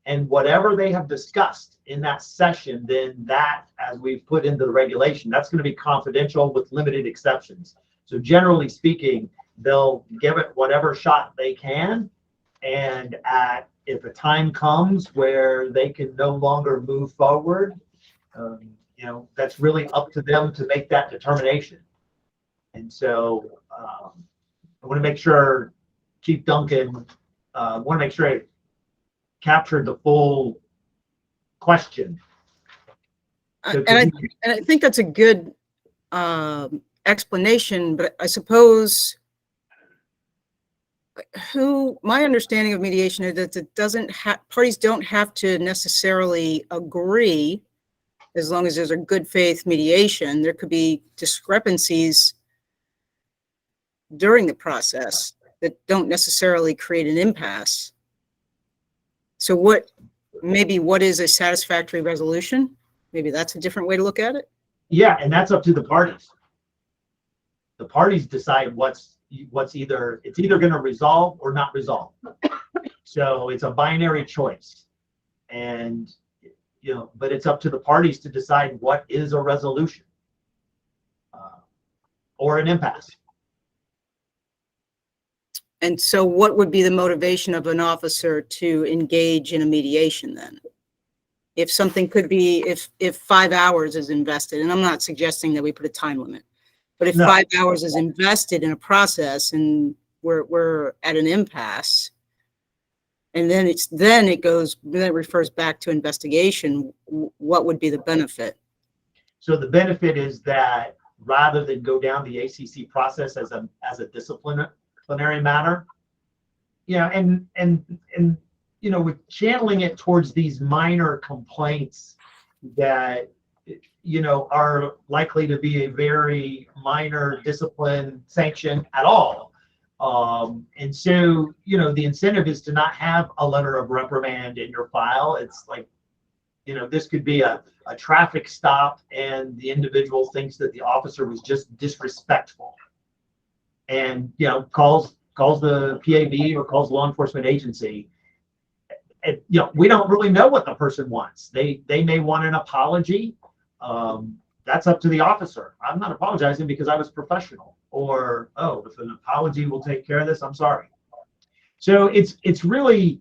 And whatever they have discussed in that session, then that, as we've put into the regulation, that's going to be confidential with limited exceptions. So generally speaking, they'll give it whatever shot they can. And if a time comes where they can no longer move forward, You know, that's really up to them to make that determination. And so I want to make sure Chief Duncan, want to make sure I captured the full question. And I think that's a good explanation, but I suppose my understanding of mediation is that it doesn't have, parties don't have to necessarily agree as long as there's a good faith mediation. There could be discrepancies during the process that don't necessarily create an impasse. So what is a satisfactory resolution? Maybe that's a different way to look at it. Yeah, and that's up to the parties. The parties decide what's either, it's either going to resolve or not resolve. So it's a binary choice. And, you know, but it's up to the parties to decide what is a resolution or an impasse. And so what would be the motivation of an officer to engage in a mediation then? If something could be, if 5 hours is invested, and I'm not suggesting that we put a time limit, but if 5 hours is invested in a process and we're at an impasse, and then it refers back to investigation, what would be the benefit? So the benefit is that rather than go down the ACC process as a disciplinary matter, you know, and you know, with channeling it towards these minor complaints that, you know, are likely to be a very minor discipline sanction at all. And so, you know, the incentive is to not have a letter of reprimand in your file. It's like, you know, this could be a traffic stop and the individual thinks that the officer was just disrespectful and, you know, calls the PAB or calls law enforcement agency. And, you know, we don't really know what the person wants. They may want an apology. That's up to the officer. I'm not apologizing because I was professional. Or, oh, if an apology will take care of this, I'm sorry. So it's really,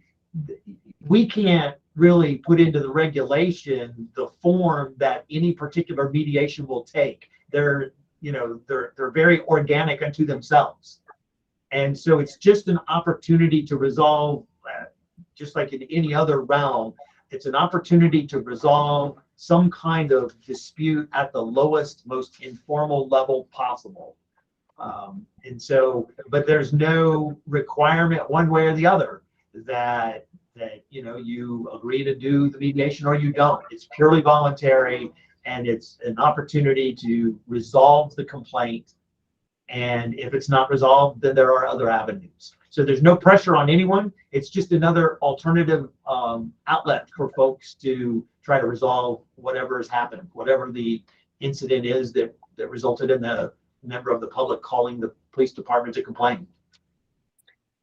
we can't really put into the regulation the form that any particular mediation will take. They're very organic unto themselves. And so it's just an opportunity to resolve, just like in any other realm, it's an opportunity to resolve some kind of dispute at the lowest, most informal level possible. And so, but there's no requirement one way or the other that you know, you agree to do the mediation or you don't. It's purely voluntary, and it's an opportunity to resolve the complaint. And if it's not resolved, then there are other avenues. So there's no pressure on anyone. It's just another alternative outlet for folks to try to resolve whatever has happened, whatever the incident is that resulted in the member of the public calling the police department to complain.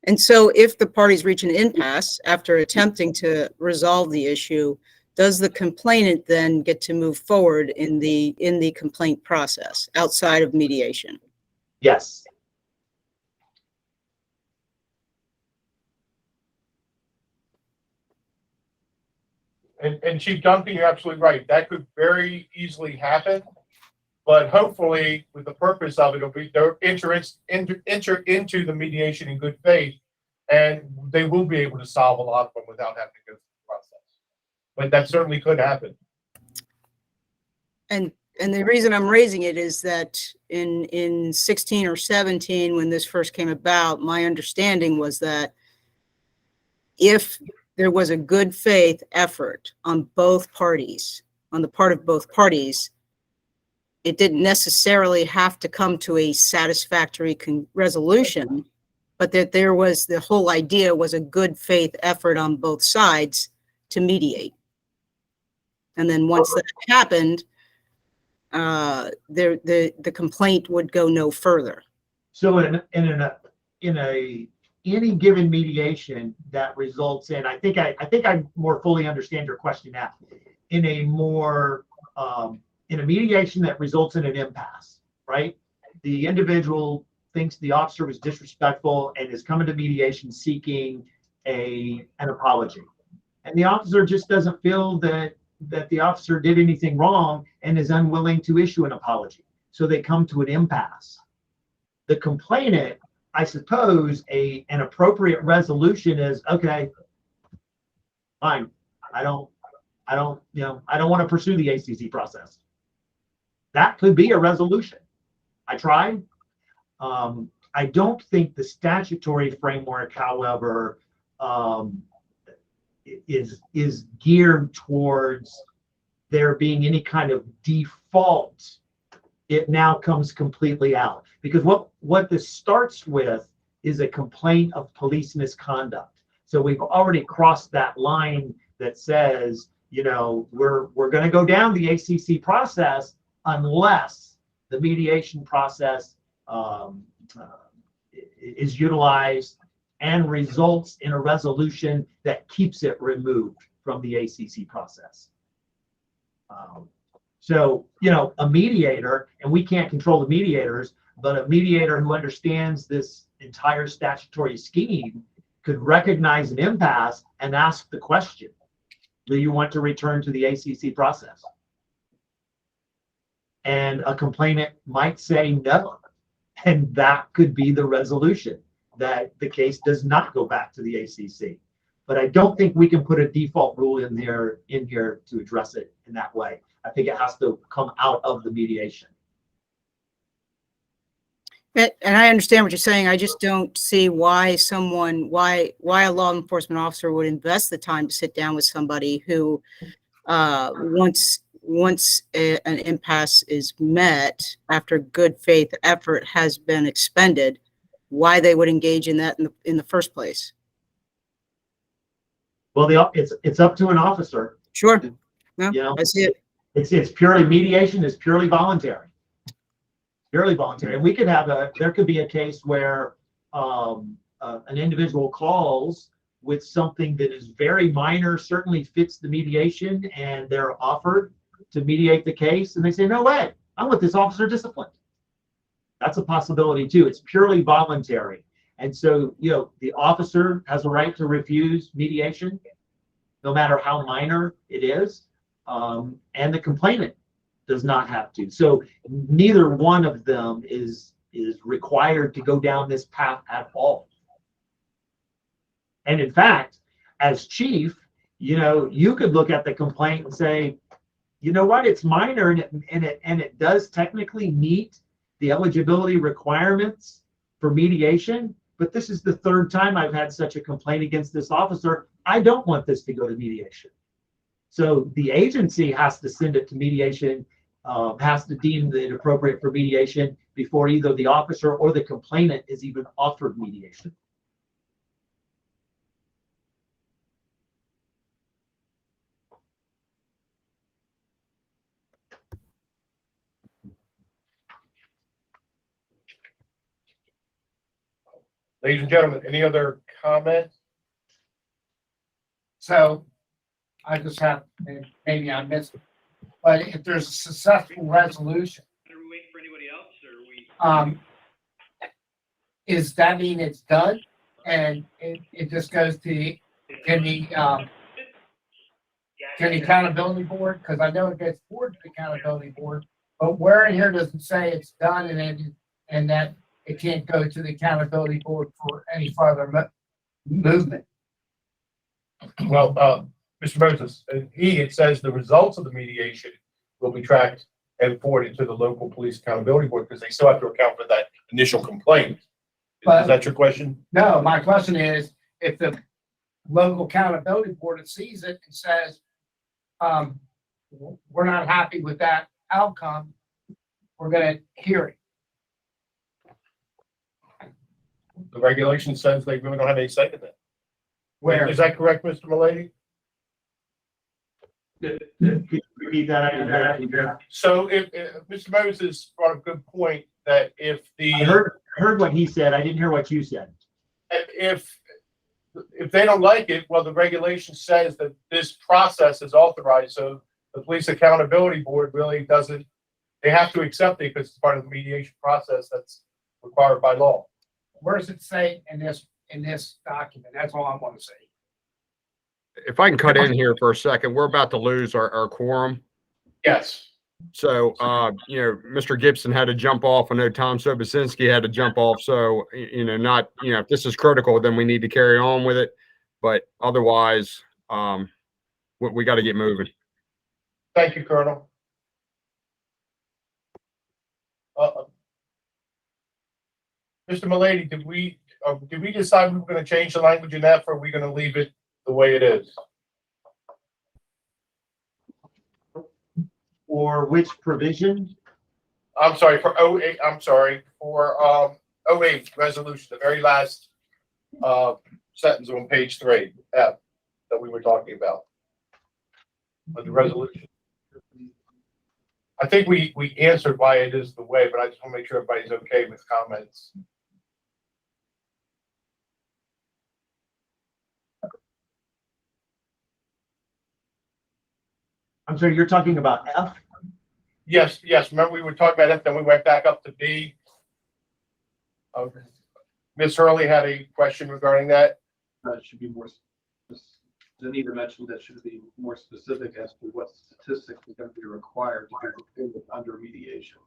And so if the parties reach an impasse after attempting to resolve the issue, does the complainant then get to move forward in the complaint process outside of mediation? Yes. And Chief Duncan, you're absolutely right. That could very easily happen. But hopefully, with the purpose of it, it'll be they'll enter into the mediation in good faith, and they will be able to solve a lot of them without having to go through the process. But that certainly could happen. And the reason I'm raising it is that in 16 or 17, when this first came about, my understanding was that if there was a good faith effort on both parties, on the part of both parties, it didn't necessarily have to come to a satisfactory resolution, but that there was, the whole idea was a good faith effort on both sides to mediate. And then once that happened, the complaint would go no further. So in any given mediation that results in, I think I more fully understand your question now. In a mediation that results in an impasse, right? The individual thinks the officer was disrespectful and is coming to mediation seeking an apology. And the officer just doesn't feel that that the officer did anything wrong and is unwilling to issue an apology. So they come to an impasse. The complainant, I suppose, an appropriate resolution is, okay, fine. I don't want to pursue the ACC process. That could be a resolution. I tried. I don't think the statutory framework, however, is geared towards there being any kind of default. It now comes completely out, because what this starts with is a complaint of police misconduct. So we've already crossed that line that says, we're going to go down the ACC process unless the mediation process is utilized and results in a resolution that keeps it removed from the ACC process. So, a mediator, and we can't control the mediators, but a mediator who understands this entire statutory scheme could recognize an impasse and ask the question, do you want to return to the ACC process? And a complainant might say no. And that could be the resolution, that the case does not go back to the ACC. But I don't think we can put a default rule in here to address it in that way. I think it has to come out of the mediation. And I understand what you're saying. I just don't see why a law enforcement officer would invest the time to sit down with somebody who, once an impasse is met, after good faith effort has been expended, why they would engage in that in the first place. Well, it's up to an officer. Sure. No, I see it. It's purely mediation is purely voluntary. Purely voluntary. And we could have there could be a case where an individual calls with something that is very minor, certainly fits the mediation, and they're offered to mediate the case, and they say, no way, I want this officer disciplined. That's a possibility too. It's purely voluntary. And so, the officer has a right to refuse mediation, no matter how minor it is. And the complainant does not have to. So neither one of them is required to go down this path at all. And in fact, as chief, you could look at the complaint and say, you know what, it's minor and it does technically meet the eligibility requirements for mediation, but this is the third time I've had such a complaint against this officer. I don't want this to go to mediation. So the agency has to send it to mediation, has to deem it appropriate for mediation before either the officer or the complainant is even offered mediation. Ladies and gentlemen, any other comments? So I just have, maybe I missed it, but if there's a successful resolution, Are we waiting for anybody else, or are we? Does that mean it's done? And it just goes to, can the accountability board, because I know it gets forward to the accountability board, but where in here does it say it's done and that it can't go to the accountability board for any further movement? Well, Mr. Moses, it says the results of the mediation will be tracked and forwarded to the local police accountability board, because they still have to account for that initial complaint. Is that your question? No, my question is, if the local accountability board sees it and says, we're not happy with that outcome, we're gonna hear it. The regulation says they really don't have any say in that. Where? Is that correct, Mr. Milady? Could you repeat that? So if Mr. Moses brought a good point that if the I heard what he said. I didn't hear what you said. if they don't like it, well, the regulation says that this process is authorized, so the police accountability board really doesn't, they have to accept it because it's part of the mediation process that's required by law. Where does it say in this document? That's all I want to say. if I can cut in here for a second, we're about to lose our quorum. Yes. So, Mr. Gibson had to jump off. I know Tom Sobosinski had to jump off. So, if this is critical, then we need to carry on with it. But otherwise, we got to get moving. Thank you, Colonel. Mr. Milady, did we decide we were going to change the language in F, or are we going to leave it the way it is? Or which provision? I'm sorry, for 08, for 08 resolution, the very last sentence on page 3, F, that we were talking about. Of the resolution. I think we answered why it is the way, but I just want to make sure everybody's okay with comments. I'm sorry, you're talking about F? Yes, remember we were talking about F, then we went back up to B. Ms. Hurley had a question regarding that. It should be more, Zanita mentioned that should be more specific as to what statistics are going to be required to be reported under mediation.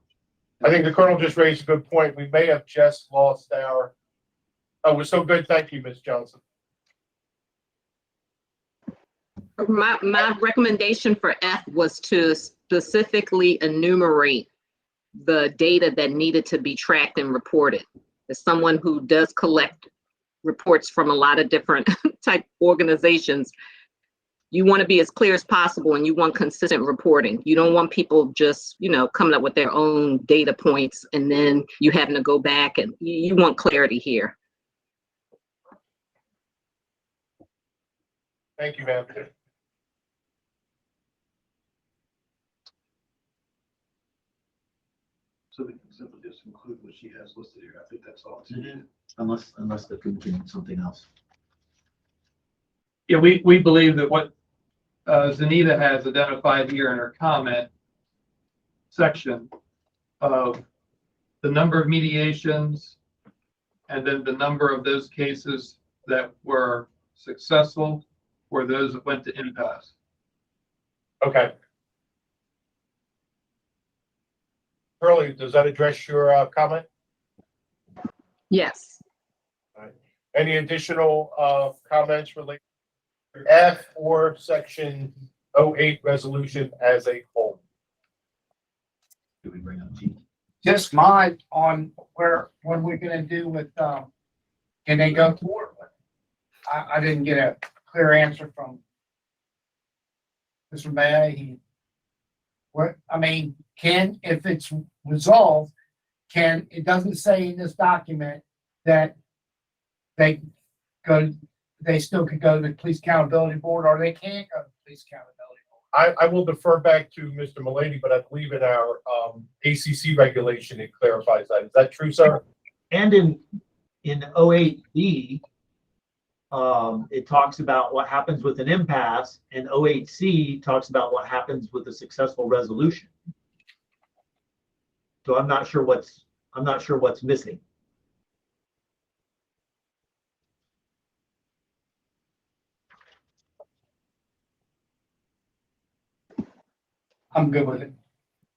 I think the Colonel just raised a good point. We may have just lost our, oh, we're so good. Thank you, Ms. Johnson. My recommendation for F was to specifically enumerate the data that needed to be tracked and reported. As someone who does collect reports from a lot of different type organizations, you want to be as clear as possible and you want consistent reporting. You don't want people just, coming up with their own data points and then you having to go back, and you want clarity here. Thank you, ma'am. So we can simply just include what she has listed here. I think that's all. Unless they're thinking something else. Yeah, we believe that what Zanita has identified here in her comment section of the number of mediations and then the number of those cases that were successful or those that went to impasse. Okay. Hurley, does that address your comment? Yes. All right. Any additional comments related to F or section 08 resolution as a whole? Do we bring up G? Just mine on what we're gonna do with, can they go forward? I didn't get a clear answer from Mr. May. If it's resolved, it doesn't say in this document that they still could go to the Police Accountability Board, or they can't go to the Police Accountability Board. I will defer back to Mr. Milady, but I believe in our ACC regulation, it clarifies that. Is that true, sir? And in 08B, it talks about what happens with an impasse, and 08C talks about what happens with a successful resolution. So I'm not sure what's missing. I'm good with it.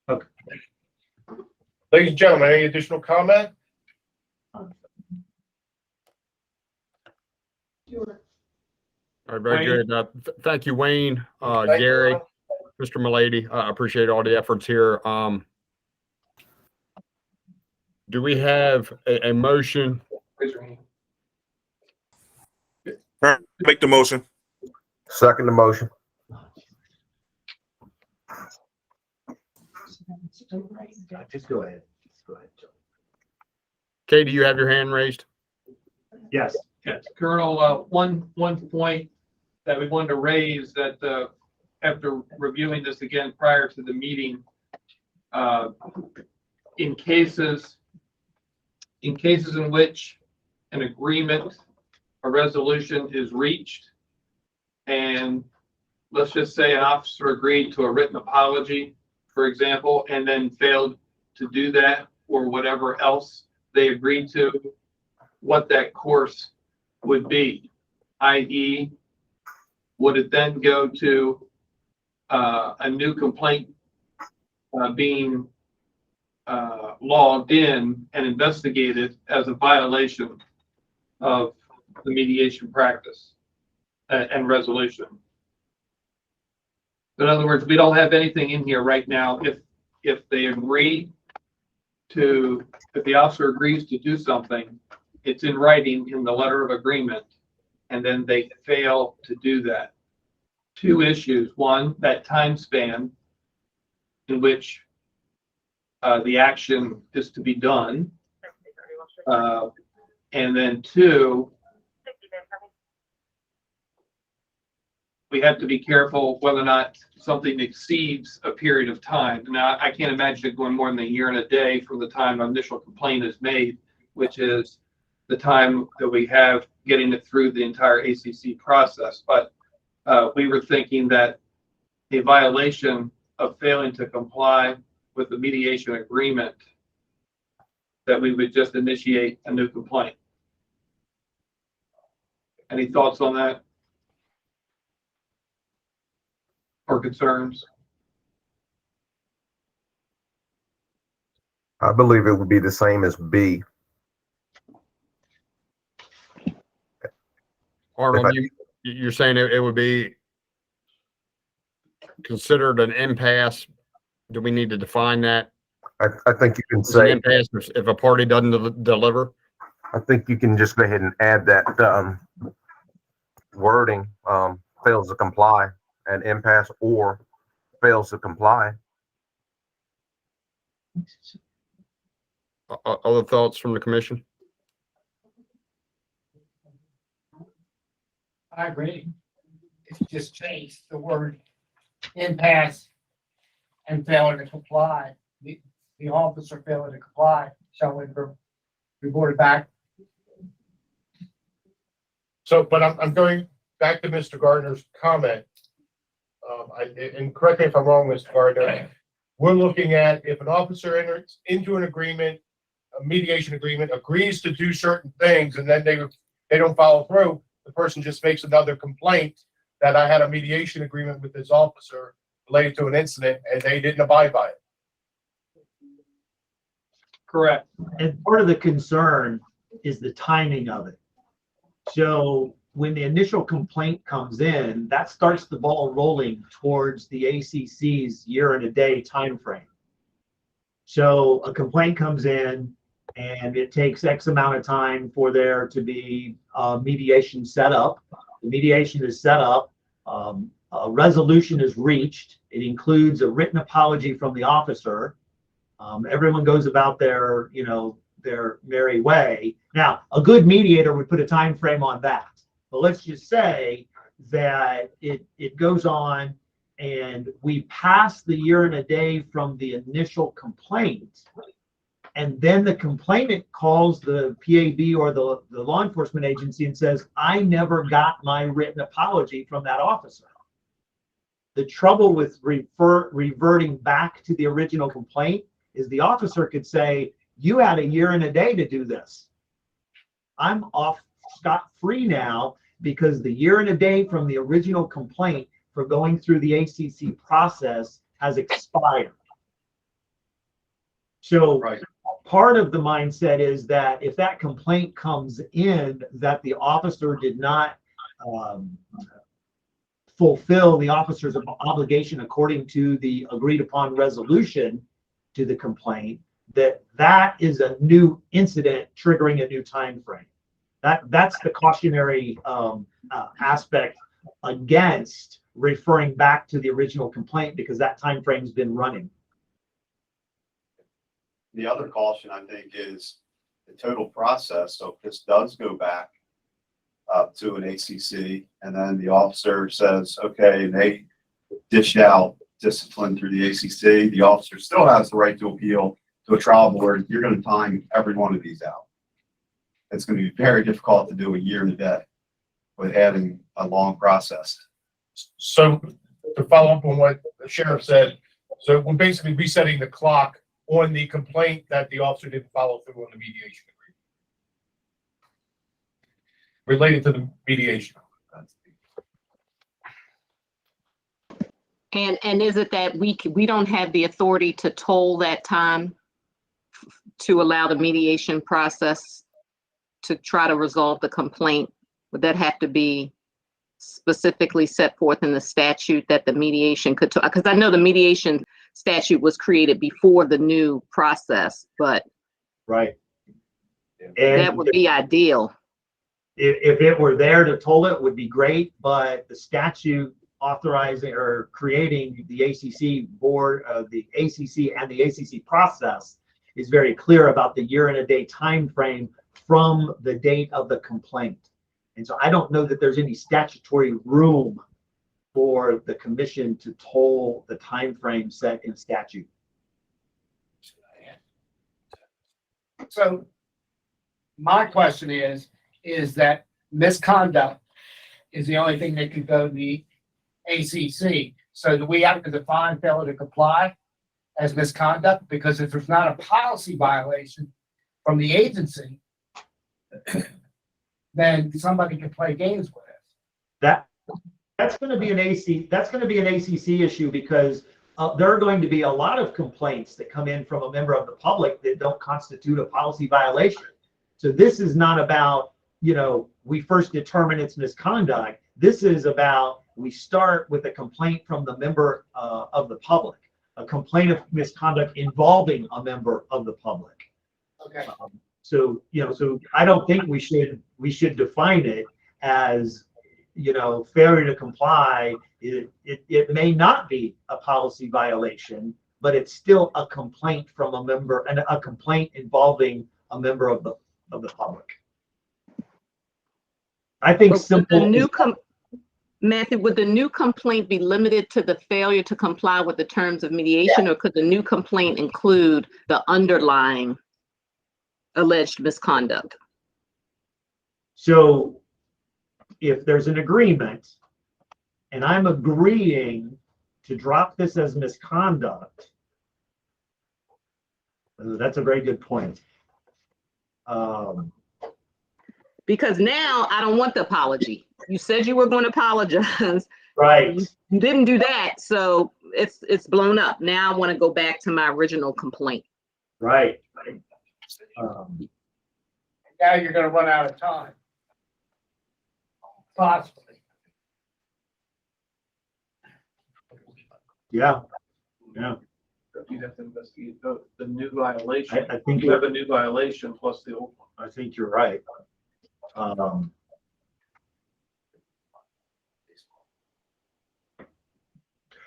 Okay. Ladies and gentlemen, any additional comment? All right, very good. Thank you, Wayne, Gary, Mr. Milady. I appreciate all the efforts here. Do we have a motion? Make the motion. Second the motion. Just go ahead. Kay, do you have your hand raised? Yes. Yes, Colonel, one point that we wanted to raise that after reviewing this again prior to the meeting, in cases in which an agreement, a resolution is reached, and let's just say an officer agreed to a written apology, for example, and then failed to do that or whatever else they agreed to, what that course would be, i.e., would it then go to a new complaint being logged in and investigated as a violation of the mediation practice and resolution? In other words, we don't have anything in here right now. If they agree to, if the officer agrees to do something, it's in writing in the letter of agreement, and then they fail to do that. Two issues. One, that time span in which the action is to be done. And then two, we have to be careful whether or not something exceeds a period of time. Now, I can't imagine it going more than a year and a day from the time an initial complaint is made, which is the time that we have getting it through the entire ACC process. But we were thinking that a violation of failing to comply with the mediation agreement, that we would just initiate a new complaint. Any thoughts on that? Or concerns? I believe it would be the same as B. Arnold, you're saying it would be considered an impasse? Do we need to define that? I think you can Is an say, impasse if a party doesn't deliver? I think you can just go ahead and add that wording, fails to comply, and impasse or fails to comply. Other thoughts from the commission? I agree. If you just change the word impasse and failure to comply, the officer failure to comply shall be reported back. So, but I'm going back to Mr. Gardner's comment. And correct me if I'm wrong, Mr. Gardner, we're looking at if an officer enters into an agreement, a mediation agreement, agrees to do certain things, and then they don't follow through, the person just makes another complaint that I had a mediation agreement with this officer related to an incident and they didn't abide by it. Correct. And part of the concern is the timing of it. So when the initial complaint comes in, that starts the ball rolling towards the ACC's year and a day timeframe. So a complaint comes in and it takes X amount of time for there to be mediation set up. The mediation is set up. A resolution is reached. It includes a written apology from the officer. Everyone goes about their, their merry way. Now, a good mediator would put a time frame on that. But let's just say that it goes on and we pass the year and a day from the initial complaint, and then the complainant calls the PAB or the law enforcement agency and says, I never got my written apology from that officer. The trouble with reverting back to the original complaint is the officer could say, you had a year and a day to do this. I'm off scot-free now because the year and a day from the original complaint for going through the ACC process has expired. So part of the mindset is that if that complaint comes in that the officer did not fulfill the officer's obligation according to the agreed upon resolution to the complaint, that is a new incident triggering a new time frame. That's the cautionary aspect against referring back to the original complaint, because that time frame's been running. The other caution, I think, is the total process. So if this does go back to an ACC and then the officer says, okay, they dished out discipline through the ACC, the officer still has the right to appeal to a trial board. You're going to time every one of these out. It's going to be very difficult to do a year and a day with adding a long process. So to follow up on what the sheriff said, so we're basically resetting the clock on the complaint that the officer didn't follow through on the mediation agreement. Related to the mediation. And is it that we don't have the authority to toll that time to allow the mediation process to try to resolve the complaint? Would that have to be specifically set forth in the statute that the mediation could, because I know the mediation statute was created before the new process, but Right. that would be ideal. If it were there to toll it, would be great, but the statute authorizing or creating the ACC board, the ACC and the ACC process is very clear about the year and a day time frame from the date of the complaint. And so I don't know that there's any statutory room for the commission to toll the time frame set in statute. So my question is that misconduct is the only thing that could go to the ACC. So do we have to define failure to comply as misconduct? Because if there's not a policy violation from the agency, then somebody can play games with it. That's going to be an ACC issue because there are going to be a lot of complaints that come in from a member of the public that don't constitute a policy violation. So this is not about, we first determine it's misconduct. This is about, we start with a complaint from the member of the public, a complaint of misconduct involving a member of the public. Okay. So I don't think we should define it as, failure to comply. It may not be a policy violation, but it's still a complaint from a member and a complaint involving a member of the public. I think Matthew, would the new complaint be limited to the failure to comply with the terms of mediation, or could the new complaint include the underlying alleged misconduct? So if there's an agreement and I'm agreeing to drop this as misconduct, that's a very good point. Because now I don't want the apology. You said you were going to apologize. Right. You didn't do that, so it's blown up. Now I want to go back to my original complaint. Right. Now you're gonna run out of time. Possibly. Yeah. You'd have to investigate the new violation. I think You have a new violation plus the old one. I think you're right.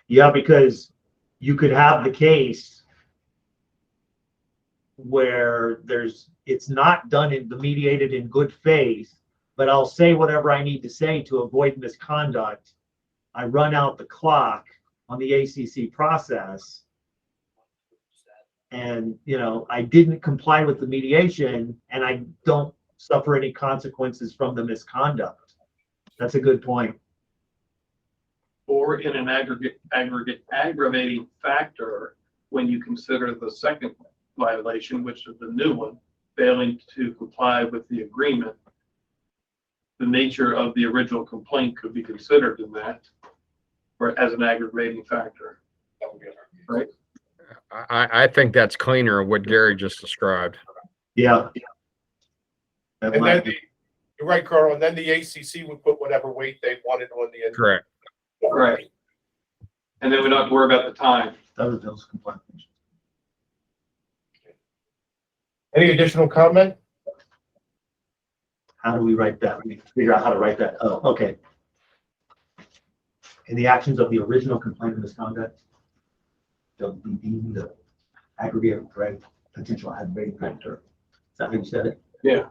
Yeah, because you could have the case where it's not done in the mediated in good faith, but I'll say whatever I need to say to avoid misconduct. I run out the clock on the ACC process. And, I didn't comply with the mediation and I don't suffer any consequences from the misconduct. That's a good point. Or in an aggravating factor, when you consider the second violation, which is the new one, failing to comply with the agreement, the nature of the original complaint could be considered in that, or as an aggravating factor. Right? I think that's cleaner, what Gary just described. Yeah. And then you're right, Carl, and then the ACC would put whatever weight they wanted on the end. Correct. Right. And then we don't have to worry about the time. Those complaints. Any additional comment? How do we write that? We figure out how to write that. Oh, okay. In the actions of the original complaint of misconduct, they'll be deemed the aggregate potential aggravating factor. Is that how you said it? Yeah.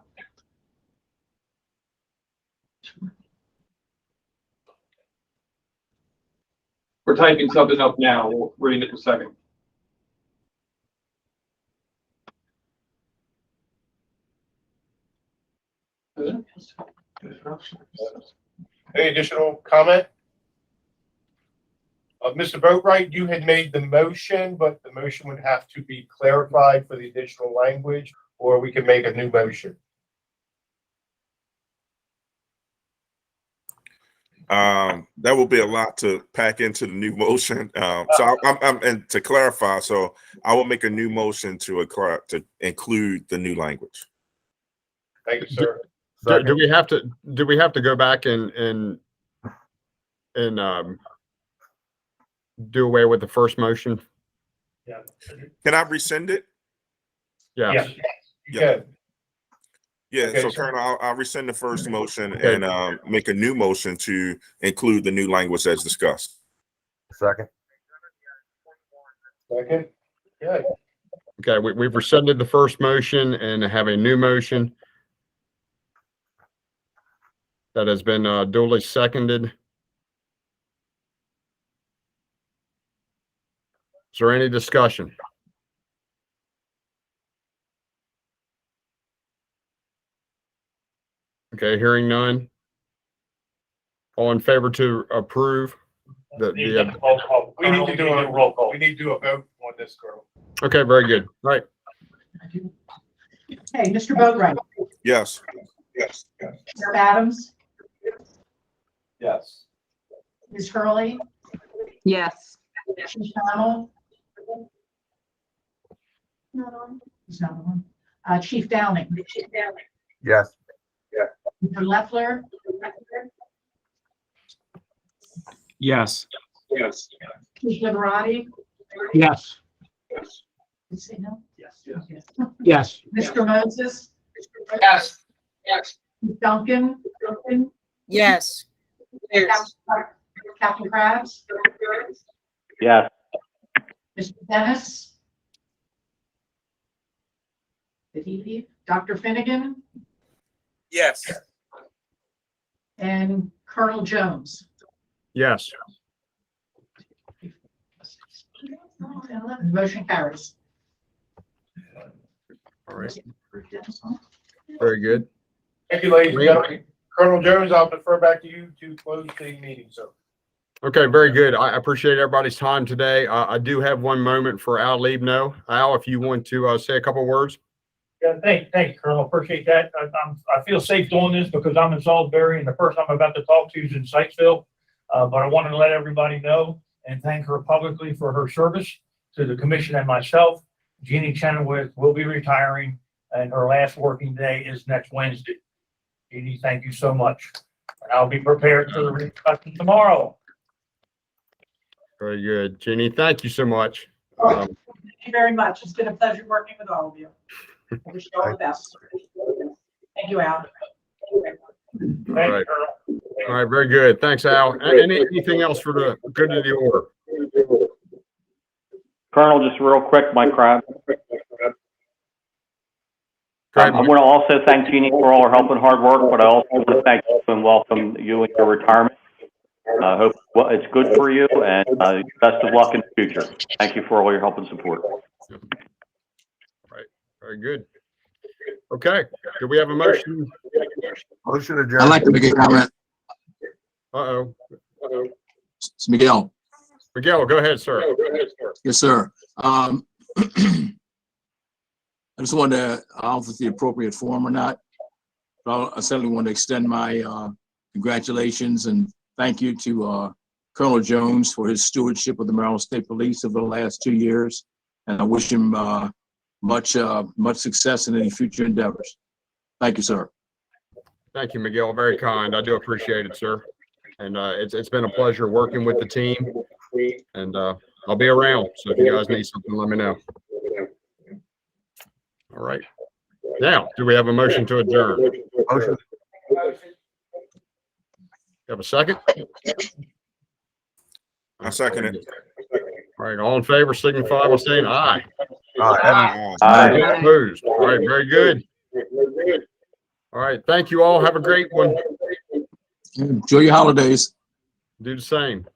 We're typing something up now. We'll read it in a second. Any additional comment? Mr. Boatright, you had made the motion, but the motion would have to be clarified for the additional language, or we can make a new motion. That will be a lot to pack into the new motion. So and to clarify, so I will make a new motion to include the new language. Thank you, sir. Do we have to go back and do away with the first motion? Yeah. Can I rescind it? Yes. Yeah. Yeah, Okay, so so- Colonel, I'll rescind the first motion and make a new motion to include the new language as discussed. Second. Second? Yeah. Okay, we've rescinded the first motion and have a new motion that has been duly seconded. Is there any discussion? Okay, hearing none. All in favor to approve We need to do a roll call. We need to do a vote on this, Colonel. Okay, very good. All right. Hey, Mr. Boatright, Yes. Sheriff Adams, Yes. Ms. Hurley, Yes. Chief Donald. He's not on. Chief Downing, Yes. Mr. Leffler, Yes. Chief Liberati. Yes. Did you say no? Yes. Yes. Mr. Moses, Yes. Chief Duncan, Yes. Captain Krabs, Yes. Mr. Dennis. Did he leave? Dr. Finnegan Yes. and Colonel Jones. Yes. Motion carries. All right. Very good. Thank you, ladies and gentlemen. Colonel Jones, I'll defer back to you to close the meeting, sir. Okay, very good. I appreciate everybody's time today. I do have one moment for Al Liebno. Al, if you want to say a couple words. Yeah, thanks, Colonel. Appreciate that. I feel safe doing this because I'm in Salisbury and the person I'm about to talk to is in Sykesville. But I wanted to let everybody know and thank her publicly for her service to the commission and myself. Jeannie Chenoweth will be retiring and her last working day is next Wednesday. Jeannie, thank you so much. And I'll be prepared for the discussion tomorrow. Very good. Jeannie, thank you so much. Thank you very much. It's been a pleasure working with all of you. I wish you all the best. Thank you, Al. All right. All right, very good. Thanks, Al. Anything else for the good of the order? Colonel, just real quick, Mike Crab. I want to also thank Jeannie for all her help and hard work, but I also want to thank you and welcome you in your retirement. I hope it's good for you and best of luck in the future. Thank you for all your help and support. Right. Very good. Okay. Do we have a motion? Motion adjourned. I'd like to make a comment. Uh-oh. It's Miguel. Miguel, go ahead, sir. Yes, sir. I just wanted to, I don't know if it's the appropriate form or not, but I certainly want to extend my congratulations and thank you to Colonel Jones for his stewardship of the Maryland State Police over the last 2 years. And I wish him much success in any future endeavors. Thank you, sir. Thank you, Miguel. Very kind. I do appreciate it, sir. And it's been a pleasure working with the team. And I'll be around. So if you guys need something, let me know. All right. Now, do we have a motion to adjourn? Motion. You have a second? I second it. All right. All in favor, signify by saying aye. Aye. Aye. Opposed. All right. Very good. All right. Thank you all. Have a great one. Enjoy your holidays. Do the same.